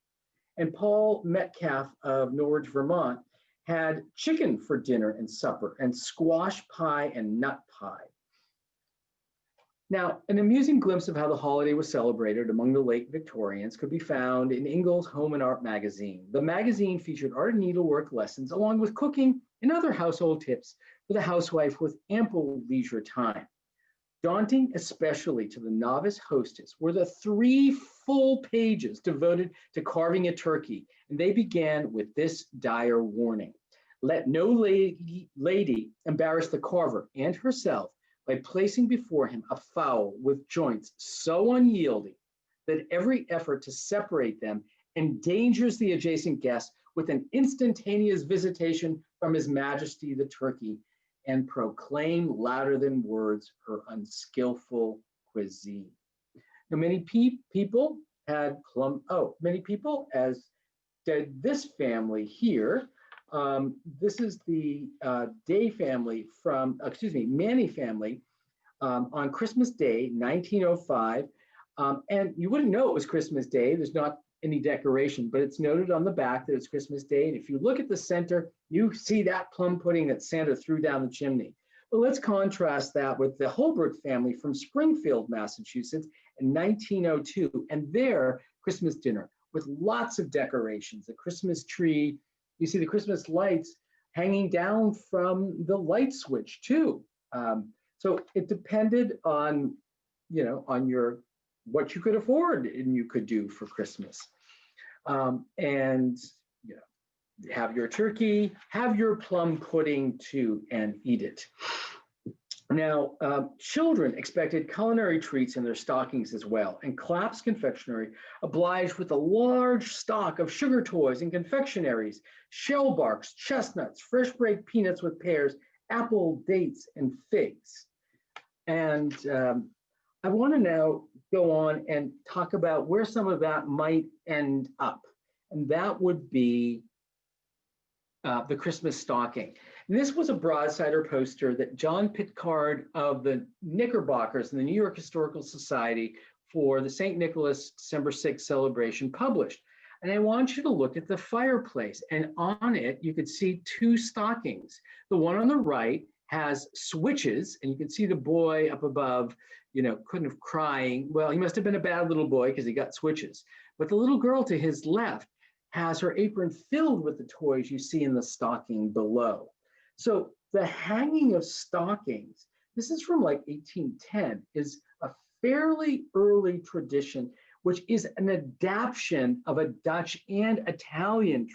And Paul Metcalf of Norwich, Vermont, had chicken for dinner and supper, and squash pie and nut pie. Now, an amusing glimpse of how the holiday was celebrated among the late Victorians could be found in Ingles' Home and Art magazine. The magazine featured art and needlework lessons along with cooking and other household tips for the housewife with ample leisure time. Daunting, especially to the novice hostess, were the 3 full pages devoted to carving a turkey, and they began with this dire warning. Let no lady embarrass the carver and herself by placing before him a fowl with joints so unyielding that every effort to separate them endangers the adjacent guest with an instantaneous visitation from His Majesty the turkey, and proclaim louder than words her unskillful cuisine. Now, many people had many people, as did this family here. This is the Day family Manny family on Christmas Day, 1905. And you wouldn't know it was Christmas Day. There's not any decoration, but it's noted on the back that it's Christmas Day. And if you look at the center, you see that plum pudding that Santa threw down the chimney. But let's contrast that with the Holbrook family from Springfield, Massachusetts in 1902, and their Christmas dinner with lots of decorations, a Christmas tree. You see the Christmas lights hanging down from the light switch too. So it depended on, what you could afford and you could do for Christmas. Have your turkey, have your plum pudding too, and eat it. Now, children expected culinary treats in their stockings as well, and Clapp's Confectionery obliged with a large stock of sugar toys and confectionaries, shell barks, chestnuts, fresh baked peanuts with pears, apple, dates, and figs. And I want to now go on and talk about where some of that might end up, and that would be the Christmas stocking. And this was a broadsider poster that John Pitcairn of the Knickerbockers and the New York Historical Society for the St. Nicholas December 6th celebration published. And I want you to look at the fireplace, and on it, you could see 2 stockings. The one on the right has switches, and you can see the boy up above, couldn't have crying. Well, he must have been a bad little boy because he got switches. But the little girl to his left has her apron filled with the toys you see in the stocking below. So the hanging of stockings, this is from like 1810, is a fairly early tradition, which is an adaptation of a Dutch and Italian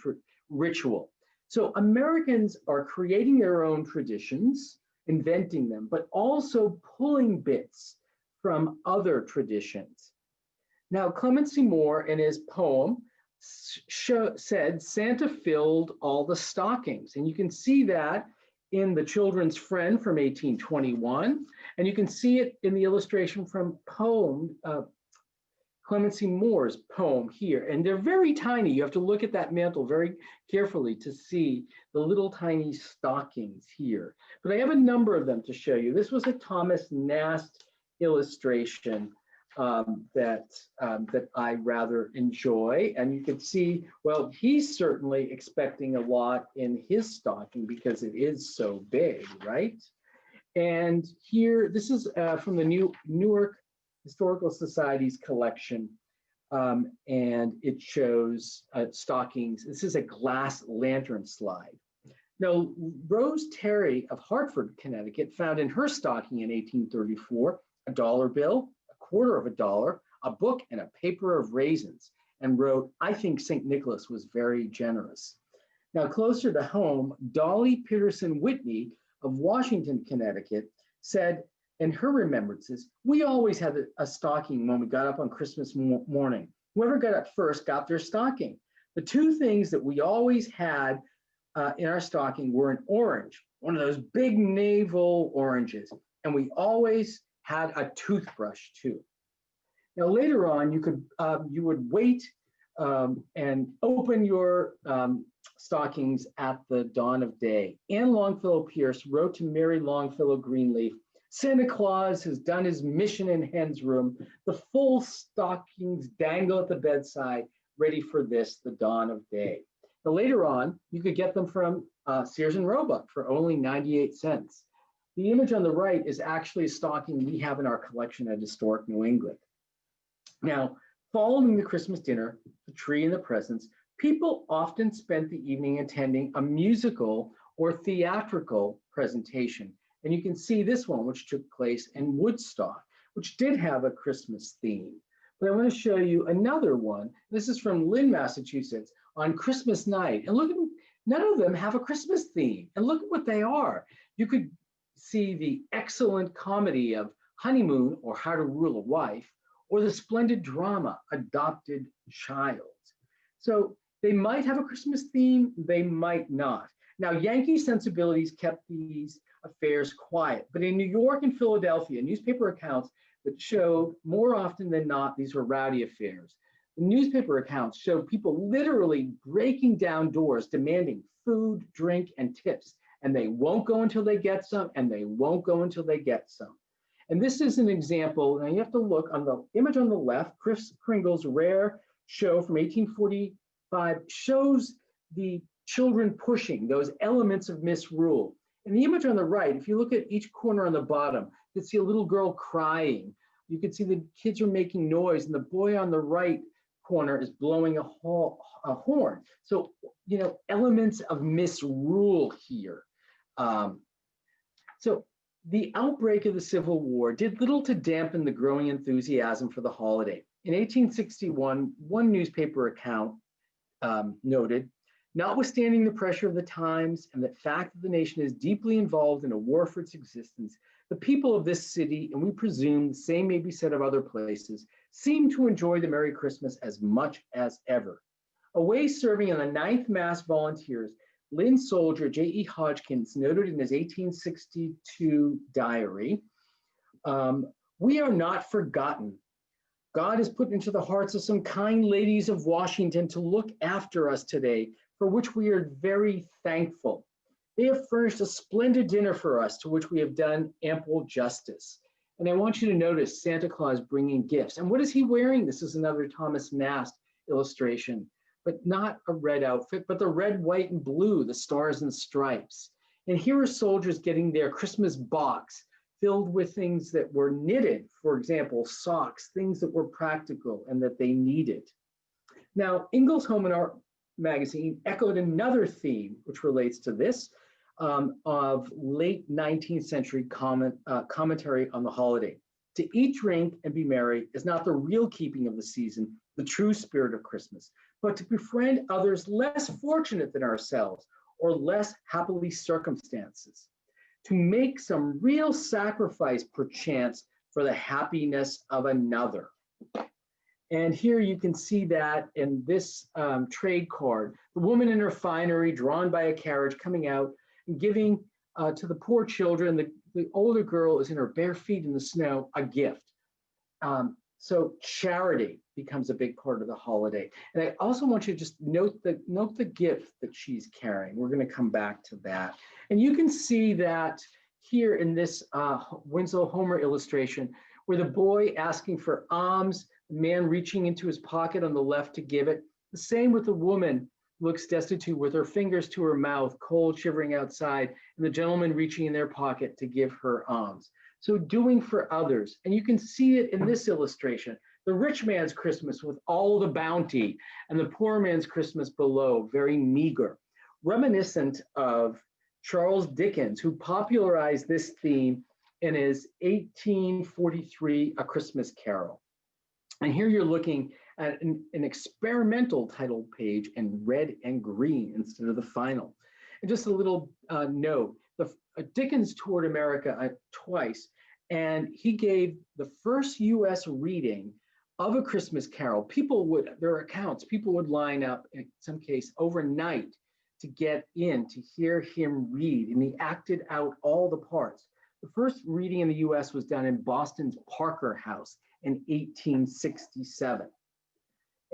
ritual. So Americans are creating their own traditions, inventing them, but also pulling bits from other traditions. Now, Clemency Moore in his poem said Santa filled all the stockings. And you can see that in The Children's Friend from 1821. And you can see it in the illustration from Clemency Moore's poem here. And they're very tiny. You have to look at that mantle very carefully to see the little tiny stockings here. But I have a number of them to show you. This was a Thomas Nast illustration that I rather enjoy. And you can see, well, he's certainly expecting a lot in his stocking because it is so big, right? And here, this is from the Newark Historical Society's collection, and it shows stockings. This is a glass lantern slide. Now, Rose Terry of Hartford, Connecticut, found in her stocking in 1834 a dollar bill, $0.25, a book, and a paper of raisins, and wrote, "I think St. Nicholas was very generous." Now, closer to home, Dolly Peterson Whitney of Washington, Connecticut, said and her remembrances, we always had a stocking when we got up on Christmas morning. Whoever got up first got their stocking. The two things that we always had in our stocking were an orange, one of those big navel oranges, and we always had a toothbrush too. Now later on, you would wait and open your stockings at the dawn of day. Anne Longfellow Pierce wrote to Mary Longfellow Greenleaf, "Santa Claus has done his mission in hen's room. The full stockings dangle at the bedside, ready for this, the dawn of day." Now, later on, you could get them from Sears and Roebuck for only 98 cents. The image on the right is actually a stocking we have in our collection at Historic New England. Now, following the Christmas dinner, the tree and the presents, people often spent the evening attending a musical or theatrical presentation. And you can see this one, which took place in Woodstock, which did have a Christmas theme. But I want to show you another one. This is from Lynn, Massachusetts, on Christmas night. And look at, none of them have a Christmas theme. And look at what they are. You could see the excellent comedy of Honeymoon, or How to Rule a Wife, or the splendid drama, Adopted Child. So they might have a Christmas theme, they might not. Now, Yankee sensibilities kept these affairs quiet, but in New York and Philadelphia, newspaper accounts that showed more often than not, these were rowdy affairs. The newspaper accounts showed people literally breaking down doors, demanding food, drink, and tips, and they won't go until they get some, and they won't go until they get some. And this is an example, and you have to look on the image on the left. Kris Kringle's rare show from 1845 shows the children pushing those elements of misrule. In the image on the right, if you look at each corner on the bottom, you can see a little girl crying. You can see the kids are making noise, and the boy on the right corner is blowing a horn. So, you know, elements of misrule here. So the outbreak of the Civil War did little to dampen the growing enthusiasm for the holiday. In 1861, one newspaper account noted, "Notwithstanding the pressure of the times and the fact that the nation is deeply involved in a war for its existence, the people of this city, and we presume the same may be said of other places, seem to enjoy the Merry Christmas as much as ever." Away serving in the 9th Mass Volunteers, Lynn soldier J.E. Hodgkins noted in his 1862 diary, "We are not forgotten. God has put into the hearts of some kind ladies of Washington to look after us today, for which we are very thankful. They have furnished a splendid dinner for us, to which we have done ample justice." And I want you to notice Santa Claus bringing gifts. And what is he wearing? This is another Thomas Nast illustration, but not a red outfit, but the red, white, and blue, the stars and stripes. And here are soldiers getting their Christmas box filled with things that were knitted, for example, socks, things that were practical and that they needed. Now, Ingalls Home and Art magazine echoed another theme, which relates to this, of late 19th century commentary on the holiday. "To eat, drink, and be merry is not the real keeping of the season, the true spirit of Christmas, but to befriend others less fortunate than ourselves or less happily circumstances, to make some real sacrifice perchance for the happiness of another." And here you can see that in this trade card, the woman in her finery drawn by a carriage coming out and giving to the poor children. The older girl is in her bare feet in the snow, a gift. So charity becomes a big part of the holiday. And I also want you to just note the gift that she's carrying. We're going to come back to that. And you can see that here in this Winslow Homer illustration, where the boy asking for alms, the man reaching into his pocket on the left to give it. The same with the woman looks destitute with her fingers to her mouth, cold shivering outside, and the gentleman reaching in their pocket to give her alms. So doing for others. And you can see it in this illustration, the rich man's Christmas with all the bounty, and the poor man's Christmas below, very meager, reminiscent of Charles Dickens, who popularized this theme in his 1843 A Christmas Carol. And here you're looking at an experimental title page in red and green instead of the final. And just a little note, Dickens toured America twice, And he gave the first US reading of a Christmas carol. There are accounts, people would line up, in some case, overnight to get in to hear him read, and he acted out all the parts. The first reading in the US was done in Boston's Parker House in 1867.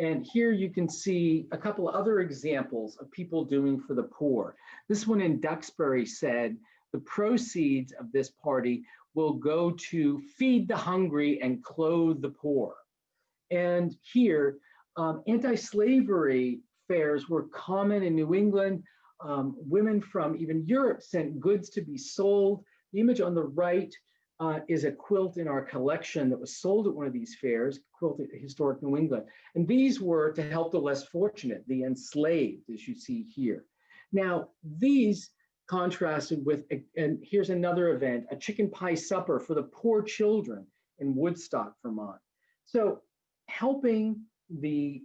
And here you can see a couple of other examples of people doing for the poor. This one in Duxbury said, the proceeds of this party will go to feed the hungry and clothe the poor. And here, anti-slavery fairs were common in New England. Women from even Europe sent goods to be sold. The image on the right is a quilt in our collection that was sold at one of these fairs, quilt at Historic New England. And these were to help the less fortunate, the enslaved, as you see here. Now, these contrasted with, and here's another event, a chicken pie supper for the poor children in Woodstock, Vermont. So helping the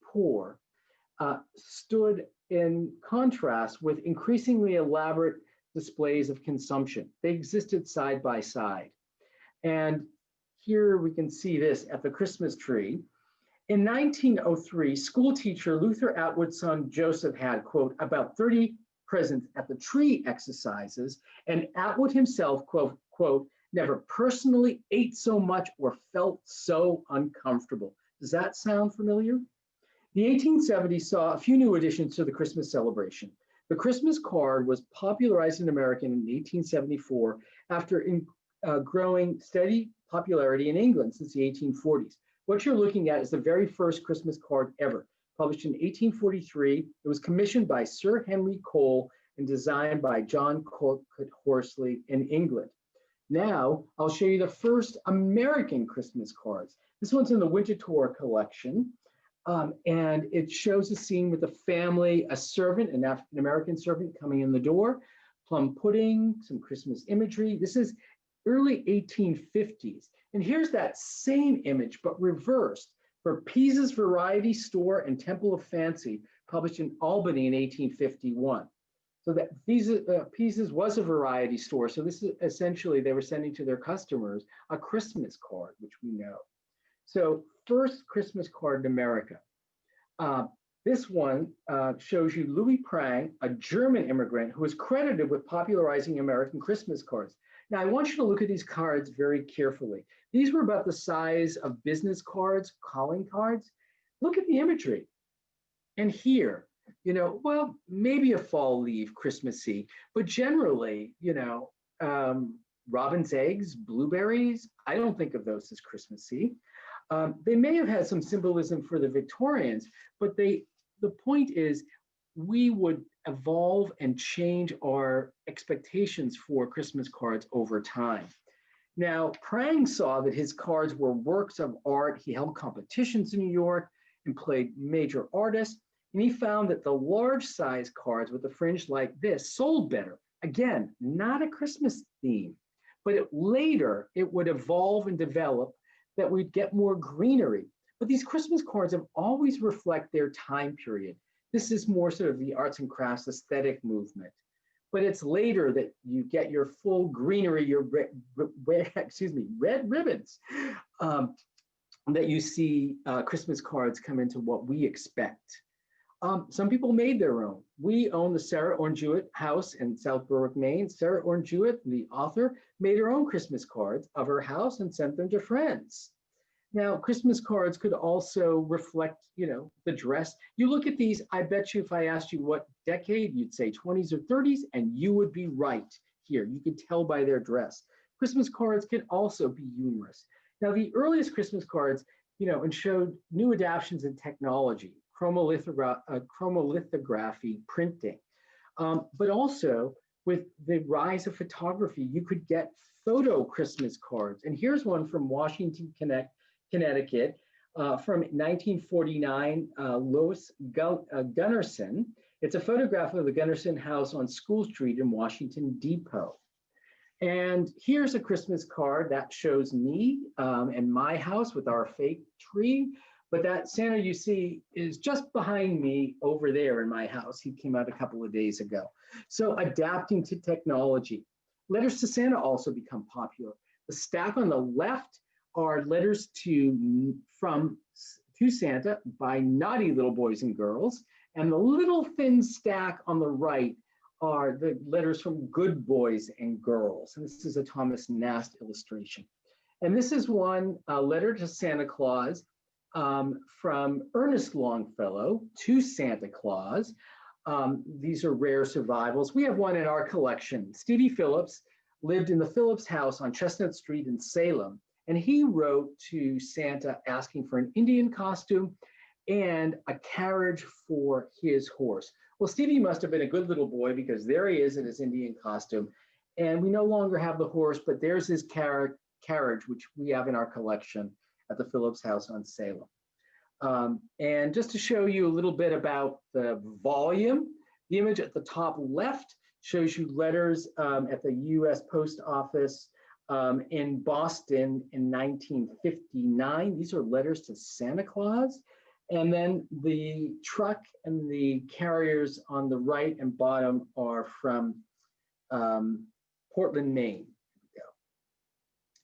poor stood in contrast with increasingly elaborate displays of consumption. They existed side by side. And here we can see this at the Christmas tree. In 1903, school teacher Luther Atwood's son Joseph had, quote, about 30 presents at the tree exercises, and Atwood himself, quote, never personally ate so much or felt so uncomfortable. Does that sound familiar? The 1870s saw a few new additions to the Christmas celebration. The Christmas card was popularized in America in 1874 after growing steady popularity in England since the 1840s. What you're looking at is the very first Christmas card ever. Published in 1843, it was commissioned by Sir Henry Cole and designed by John Colquitt Horsley in England. Now, I'll show you the first American Christmas cards. This one's in the Winterthur collection. And it shows a scene with a family, a servant, an African American servant coming in the door, plum pudding, some Christmas imagery. This is early 1850s. And here's that same image, but reversed, for Pisa's Variety Store and Temple of Fancy, published in Albany in 1851. So that Pisa's was a variety store. So this is essentially, they were sending to their customers a Christmas card, which we know. So first Christmas card in America. This one shows you Louis Prang, a German immigrant who is credited with popularizing American Christmas cards. Now, I want you to look at these cards very carefully. These were about the size of business cards, calling cards. Look at the imagery. And here, well, maybe a fall leaf Christmassy, but generally, robin's eggs, blueberries, I don't think of those as Christmassy. They may have had some symbolism for the Victorians, but the point is we would evolve and change our expectations for Christmas cards over time. Now, Prang saw that his cards were works of art. He held competitions in New York and played major artists. And he found that the large size cards with a fringe like this sold better. Again, not a Christmas theme, but later it would evolve and develop that we'd get more greenery. But these Christmas cards have always reflect their time period. This is more sort of the arts and crafts aesthetic movement. But it's later that you get your full greenery, your red ribbons, that you see Christmas cards come into what we expect. Some people made their own. We own the Sarah Orne Jewett house in South Berwick, Maine. Sarah Orne Jewett, the author, made her own Christmas cards of her house and sent them to friends. Now, Christmas cards could also reflect, the dress. You look at these, I bet you if I asked you what decade, you'd say 20s or 30s, and you would be right here. You could tell by their dress. Christmas cards can also be humorous. Now, the earliest Christmas cards, and showed new adaptations in technology, chromolithography printing, but also with the rise of photography, you could get photo Christmas cards. And here's one from Washington, Connecticut, from 1949, Lois Gunnarsson. It's a photograph of the Gunnarsson house on School Street in Washington Depot. And here's a Christmas card that shows me and my house with our fake tree. But that Santa you see is just behind me over there in my house. He came out a couple of days ago. So adapting to technology. Letters to Santa also become popular. The stack on the left are letters to Santa by naughty little boys and girls. And the little thin stack on the right are the letters from good boys and girls. And this is a Thomas Nast illustration. And this is one letter to Santa Claus from Ernest Longfellow to Santa Claus. These are rare survivals. We have one in our collection. Stevie Phillips lived in the Phillips house on Chestnut Street in Salem. And he wrote to Santa asking for an Indian costume and a carriage for his horse. Well, Stevie must have been a good little boy because there he is in his Indian costume. And we no longer have the horse, but there's his carriage, which we have in our collection at the Phillips house on Salem. And just to show you a little bit about the volume, the image at the top left shows you letters at the US Post Office in Boston in 1959. These are letters to Santa Claus. And then the truck and the carriers on the right and bottom are from Portland, Maine.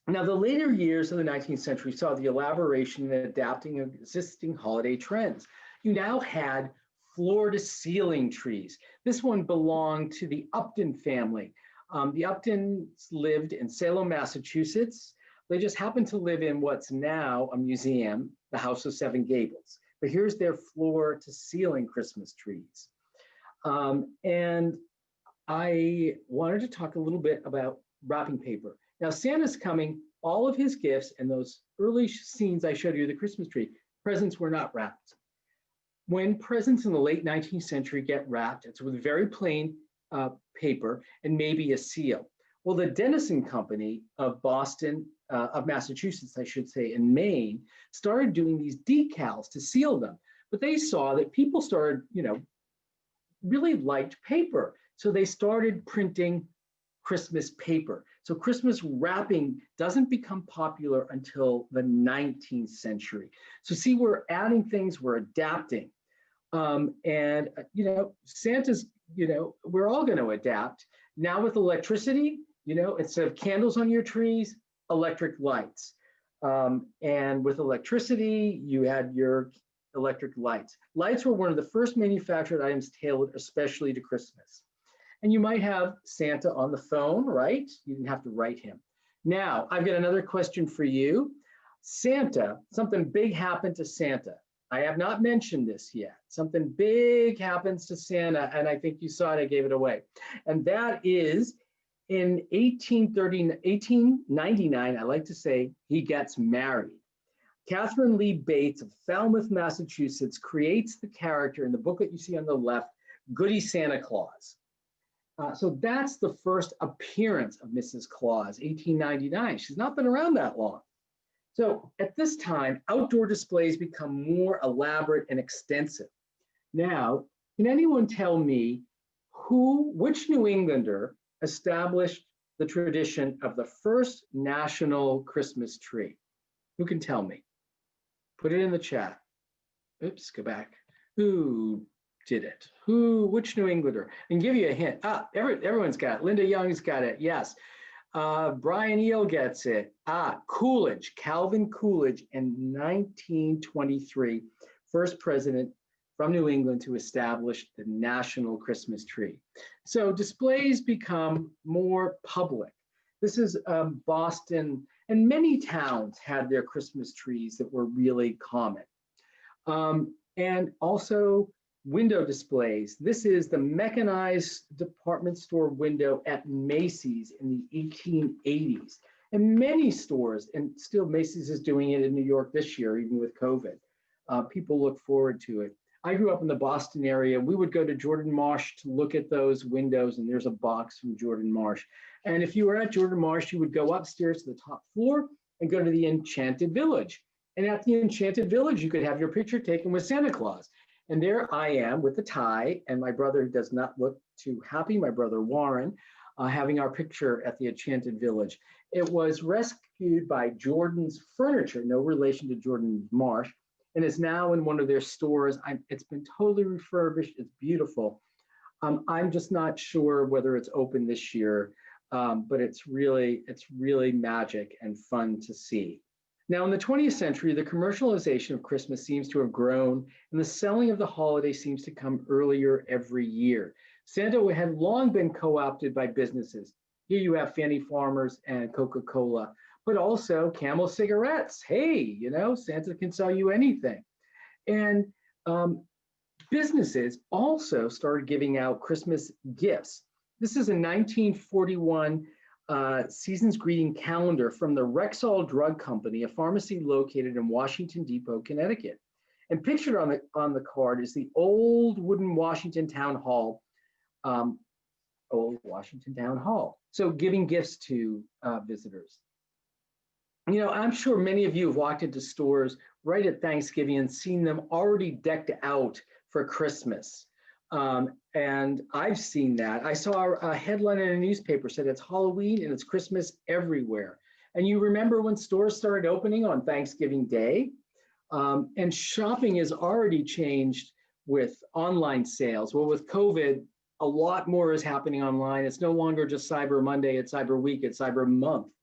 Now, the later years of the 19th century saw the elaboration and adapting of existing holiday trends. You now had floor-to-ceiling trees. This one belonged to the Upton family. The Uptons lived in Salem, Massachusetts. They just happened to live in what's now a museum, the House of Seven Gables. But here's their floor-to-ceiling Christmas trees. And I wanted to talk a little bit about wrapping paper. Now, Santa's coming, all of his gifts and those early scenes I showed you, the Christmas tree, presents were not wrapped. When presents in the late 19th century get wrapped, it's with very plain paper and maybe a seal. Well, the Dennison Company of Boston, of Massachusetts, I should say, in Maine, started doing these decals to seal them. But they saw that people started, really liked paper. So they started printing Christmas paper. So Christmas wrapping doesn't become popular until the 19th century. So see, we're adding things, we're adapting. Santa's, we're all going to adapt. Now with electricity, instead of candles on your trees, electric lights. And with electricity, you had your electric lights. Lights were one of the first manufactured items tailored especially to Christmas. And you might have Santa on the phone, right? You didn't have to write him. Now, I've got another question for you. Santa, something big happened to Santa. I have not mentioned this yet. Something big happens to Santa, and I think you saw it, I gave it away. And that is in 1899, I like to say, he gets married. Catherine Lee Bates of Falmouth, Massachusetts, creates the character in the book that you see on the left, Goody Santa Claus. So that's the first appearance of Mrs. Claus, 1899. She's not been around that long. So at this time, outdoor displays become more elaborate and extensive. Now, can anyone tell me which New Englander established the tradition of the first national Christmas tree? Who can tell me? Put it in the chat. Oops, go back. Who did it? Which New Englander? And give you a hint. Everyone's got it. Linda Young's got it. Yes. Brian Eel gets it. Coolidge, Calvin Coolidge in 1923, first president from New England to establish the national Christmas tree. So displays become more public. This is Boston, and many towns had their Christmas trees that were really common. And also window displays. This is the mechanized department store window at Macy's in the 1880s. And many stores, and still Macy's is doing it in New York this year, even with COVID. People look forward to it. I grew up in the Boston area. We would go to Jordan Marsh to look at those windows, and there's a box from Jordan Marsh. And if you were at Jordan Marsh, you would go upstairs to the top floor and go to the Enchanted Village. And at the Enchanted Village, you could have your picture taken with Santa Claus. And there I am with the tie, and my brother does not look too happy, my brother Warren, having our picture at the Enchanted Village. It was rescued by Jordan's Furniture, no relation to Jordan Marsh, and is now in one of their stores. It's been totally refurbished, it's beautiful. I'm just not sure whether it's open this year. but it's really magic and fun to see. Now, in the 20th century, the commercialization of Christmas seems to have grown, and the selling of the holiday seems to come earlier every year. Santa had long been co-opted by businesses. Here you have Fannie Farmers and Coca-Cola, but also Camel cigarettes. Hey, you know, Santa can sell you anything. And businesses also started giving out Christmas gifts. This is a 1941 Season's Greeting calendar from the Rexall Drug Company, a pharmacy located in Washington Depot, Connecticut. And pictured on the card is the old wooden Washington Town Hall, old Washington Town Hall. So giving gifts to visitors. You know, I'm sure many of you have walked into stores right at Thanksgiving and seen them already decked out for Christmas. And I've seen that. I saw a headline in a newspaper said it's Halloween and it's Christmas everywhere. And you remember when stores started opening on Thanksgiving Day? And shopping has already changed with online sales. Well, with COVID, a lot more is happening online. It's no longer just Cyber Monday, it's Cyber Week, it's Cyber Month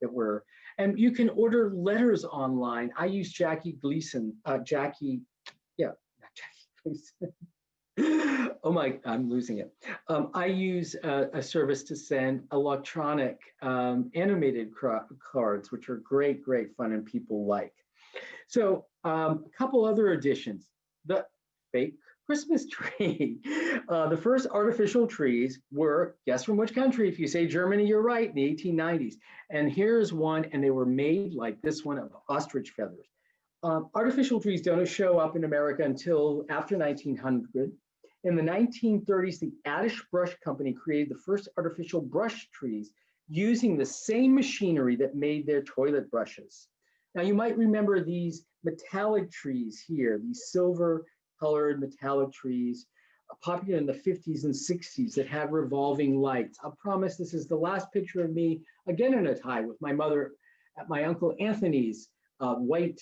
that we're, and you can order letters online. I use Jackie Gleason, not Jackie Gleason. Oh my, I'm losing it. I use a service to send electronic animated cards, which are great fun and people like. So a couple other additions. The fake Christmas tree. The first artificial trees were, guess from which country? If you say Germany, you're right, in the 1890s. And here's one, and they were made like this one of ostrich feathers. Artificial trees don't show up in America until after 1900. In the 1930s, the Adish Brush Company created the first artificial brush trees using the same machinery that made their toilet brushes. Now, you might remember these metallic trees here, these silver-colored metallic trees, popular in the 50s and 60s that had revolving lights. I'll promise this is the last picture of me, again in a tie with my mother at my Uncle Anthony's white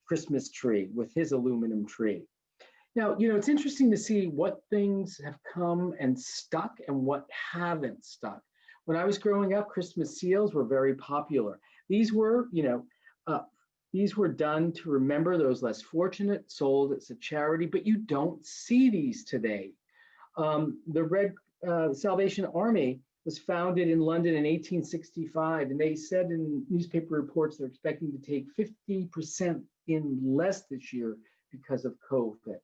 Christmas tree with his aluminum tree. Now, you know, it's interesting to see what things have come and stuck and what haven't stuck. When I was growing up, Christmas seals were very popular. These were, you know, these were done to remember those less fortunate, sold as a charity, but you don't see these today. The Red Salvation Army was founded in London in 1865, and they said in newspaper reports they're expecting to take 50% in less this year because of COVID.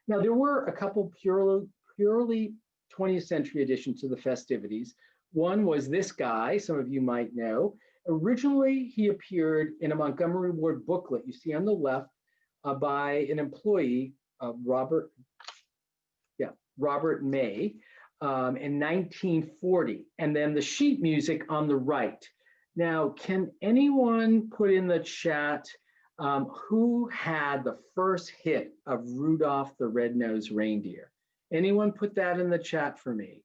Now, there were a couple purely 20th century additions to the festivities. One was this guy, some of you might know. Originally, he appeared in a Montgomery Ward booklet you see on the left by an employee, Robert May, in 1940, and then the sheet music on the right. Now, can anyone put in the chat who had the first hit of Rudolph the Red-Nosed Reindeer? Anyone put that in the chat for me?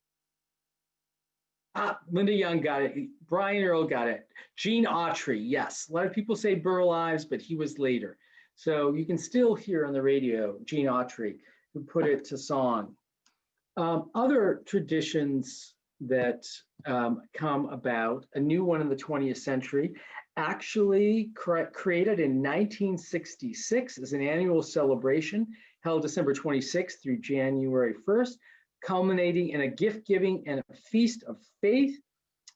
Linda Young got it. Brian Earl got it. Gene Autry, yes. A lot of people say Burl Ives, but he was later. So you can still hear on the radio Gene Autry, who put it to song. Other traditions that come about, a new one in the 20th century, actually created in 1966 as an annual celebration held December 26th through January 1st, culminating in a gift giving and a feast of faith.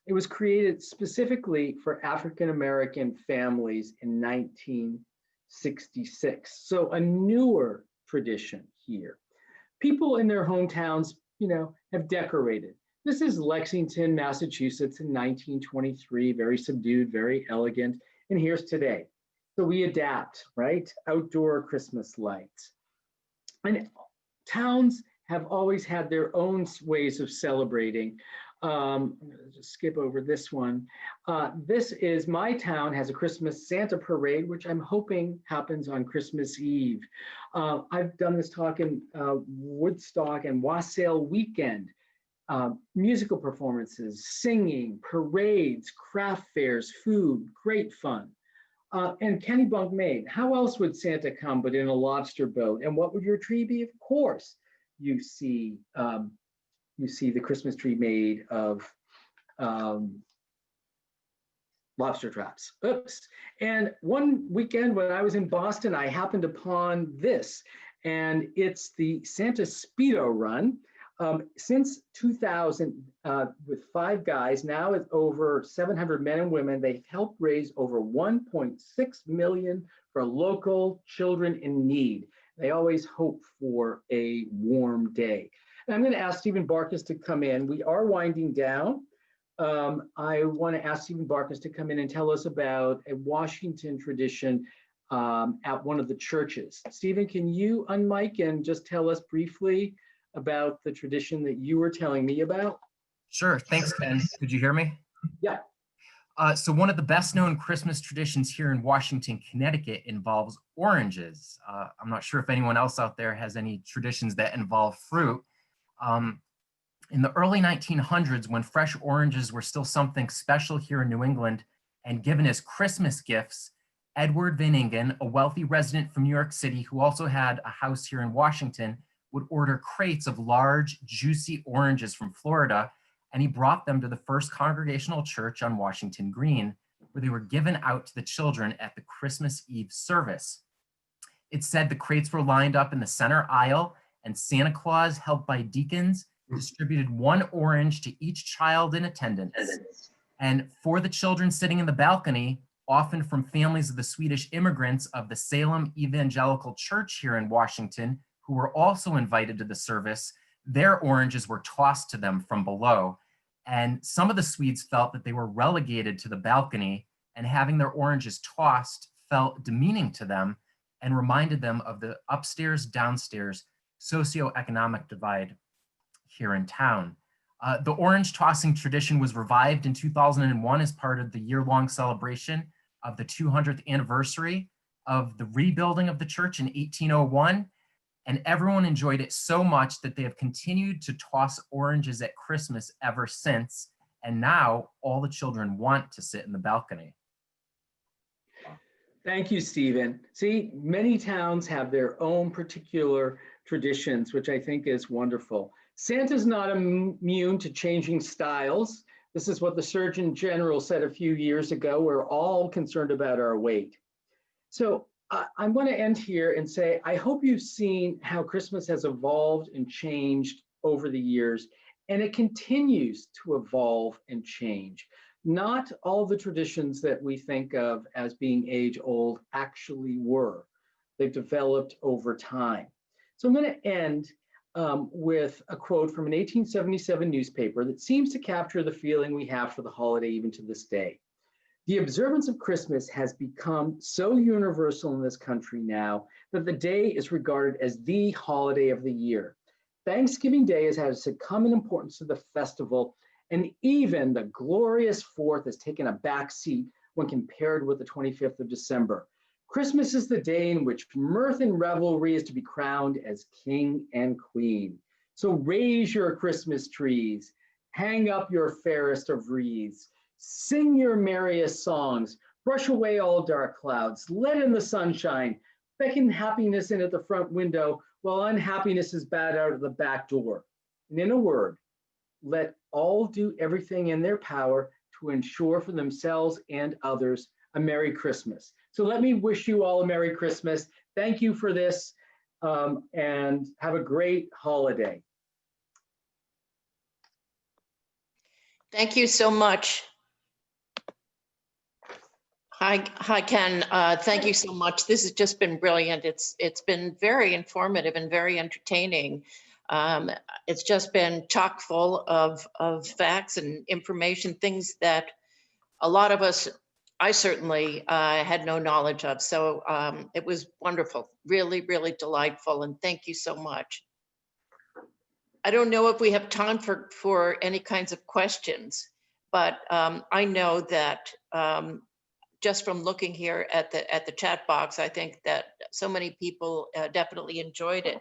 It was created specifically for African American families in 1966. So a newer tradition here. People in their hometowns, you know, have decorated. This is Lexington, Massachusetts in 1923, very subdued, very elegant. And here's today. So we adapt, right? Outdoor Christmas lights. And towns have always had their own ways of celebrating. I'm gonna just skip over this one. This is my town has a Christmas Santa parade, which I'm hoping happens on Christmas Eve. I've done this talk in Woodstock and Wassail weekend. Musical performances, singing, parades, craft fairs, food, great fun. And Kennebunk, Maine, how else would Santa come but in a lobster boat? And what would your tree be? Of course, you see the Christmas tree made of lobster traps. Oops. And one weekend when I was in Boston, I happened upon this, and it's the Santa Speedo Run. Since 2000, with 5 guys, now it's over 700 men and women. They've helped raise over 1.6 million for local children in need. They always hope for a warm day. And I'm going to ask Stephen Barkus to come in. We are winding down. I want to ask Stephen Barkus to come in and tell us about a Washington tradition at one of the churches. Stephen, can you unmic and just tell us briefly about the tradition that you were telling me about? Sure. Thanks, Ken. Could you hear me? Yeah. So one of the best known Christmas traditions here in Washington, Connecticut involves oranges. I'm not sure if anyone else out there has any traditions that involve fruit. In the early 1900s, when fresh oranges were still something special here in New England and given as Christmas gifts, Edward Van Ingen, a wealthy resident from New York City who also had a house here in Washington, would order crates of large, juicy oranges from Florida, and he brought them to the First Congregational Church on Washington Green, where they were given out to the children at the Christmas Eve service. It said the crates were lined up in the center aisle, and Santa Claus, helped by deacons, distributed 1 orange to each child in attendance. And for the children sitting in the balcony, often from families of the Swedish immigrants of the Salem Evangelical Church here in Washington, who were also invited to the service, their oranges were tossed to them from below. And some of the Swedes felt that they were relegated to the balcony, and having their oranges tossed felt demeaning to them and reminded them of the upstairs, downstairs socioeconomic divide here in town. The orange tossing tradition was revived in 2001 as part of the year-long celebration of the 200th anniversary of the rebuilding of the church in 1801. And everyone enjoyed it so much that they have continued to toss oranges at Christmas ever since. And now all the children want to sit in the balcony. Thank you, Stephen. See, many towns have their own particular traditions, which I think is wonderful. Santa's not immune to changing styles. This is what the Surgeon General said a few years ago. We're all concerned about our weight. So I'm going to end here and say, I hope you've seen how Christmas has evolved and changed over the years, and it continues to evolve and change. Not all the traditions that we think of as being age old actually were. They've developed over time. So I'm going to end with a quote from an 1877 newspaper that seems to capture the feeling we have for the holiday even to this day. The observance of Christmas has become so universal in this country now that the day is regarded as the holiday of the year. Thanksgiving Day has had a succumb in importance to the festival, and even the glorious 4th has taken a back seat when compared with the 25th of December. Christmas is the day in which mirth and revelry is to be crowned as king and queen. So raise your Christmas trees, hang up your fairest of wreaths, sing your merriest songs, brush away all dark clouds, let in the sunshine, beckon happiness in at the front window while unhappiness is bowed out of the back door. And in a word, let all do everything in their power to ensure for themselves and others a Merry Christmas. So let me wish you all a Merry Christmas. Thank you for this, and have a great holiday. Thank you so much. Hi, Ken. Thank you so much. This has just been brilliant. It's been very informative and very entertaining. It's just been chock full of facts and information, things that a lot of us, I certainly had no knowledge of. So it was wonderful, really, really delightful. And thank you so much. I don't know if we have time for any kinds of questions, but I know that just from looking here at the chat box, I think that so many people definitely enjoyed it.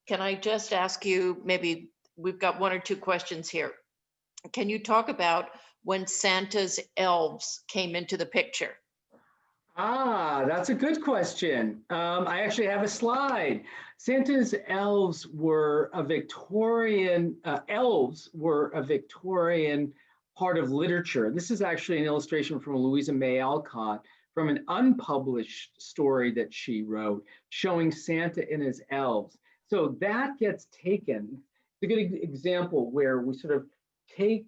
Can I just ask you, maybe we've got 1 or 2 questions here. Can you talk about when Santa's elves came into the picture? That's a good question. I actually have a slide. Santa's elves were a Victorian, part of literature. This is actually an illustration from Louisa May Alcott from an unpublished story that she wrote showing Santa and his elves. So that gets taken. It's a good example where we sort of take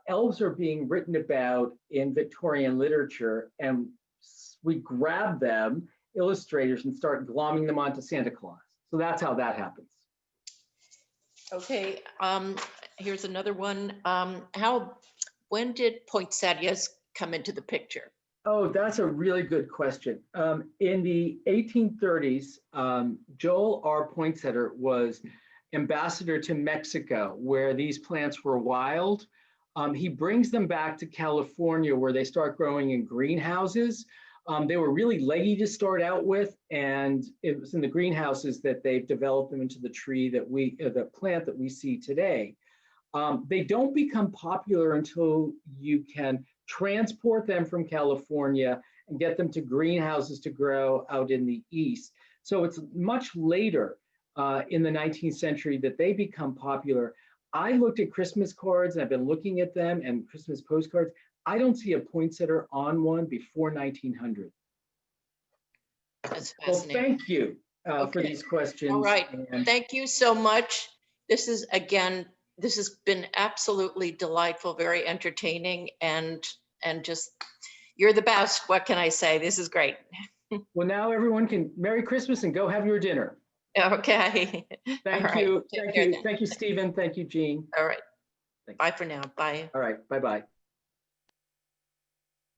elves are being written about in Victorian literature, and we grab them, illustrators, and start glomming them onto Santa Claus. So that's how that happens. Okay, here's another one. When did poinsettias come into the picture? Oh, that's a really good question. In the 1830s, Joel R. Poinsettia was ambassador to Mexico, where these plants were wild. He brings them back to California, where they start growing in greenhouses. They were really leggy to start out with, and it was in the greenhouses that they've developed them into the tree that the plant that we see today. They don't become popular until you can transport them from California and get them to greenhouses to grow out in the East. So it's much later in the 19th century that they become popular. I looked at Christmas cards, and I've been looking at them, and Christmas postcards. I don't see a poinsettia on one before 1900. That's Well, fascinating. thank you for these questions. All right, And thank you so much. This has been absolutely delightful, very entertaining, and just, you're the best. What can I say? This is great. well, now everyone can Merry Christmas and go have your dinner. Okay. Thank All right, you. take Thank care you. then. Thank you, Stephen. Thank you, Jean. All right. Thanks. Bye for now. Bye. All right. Bye-bye.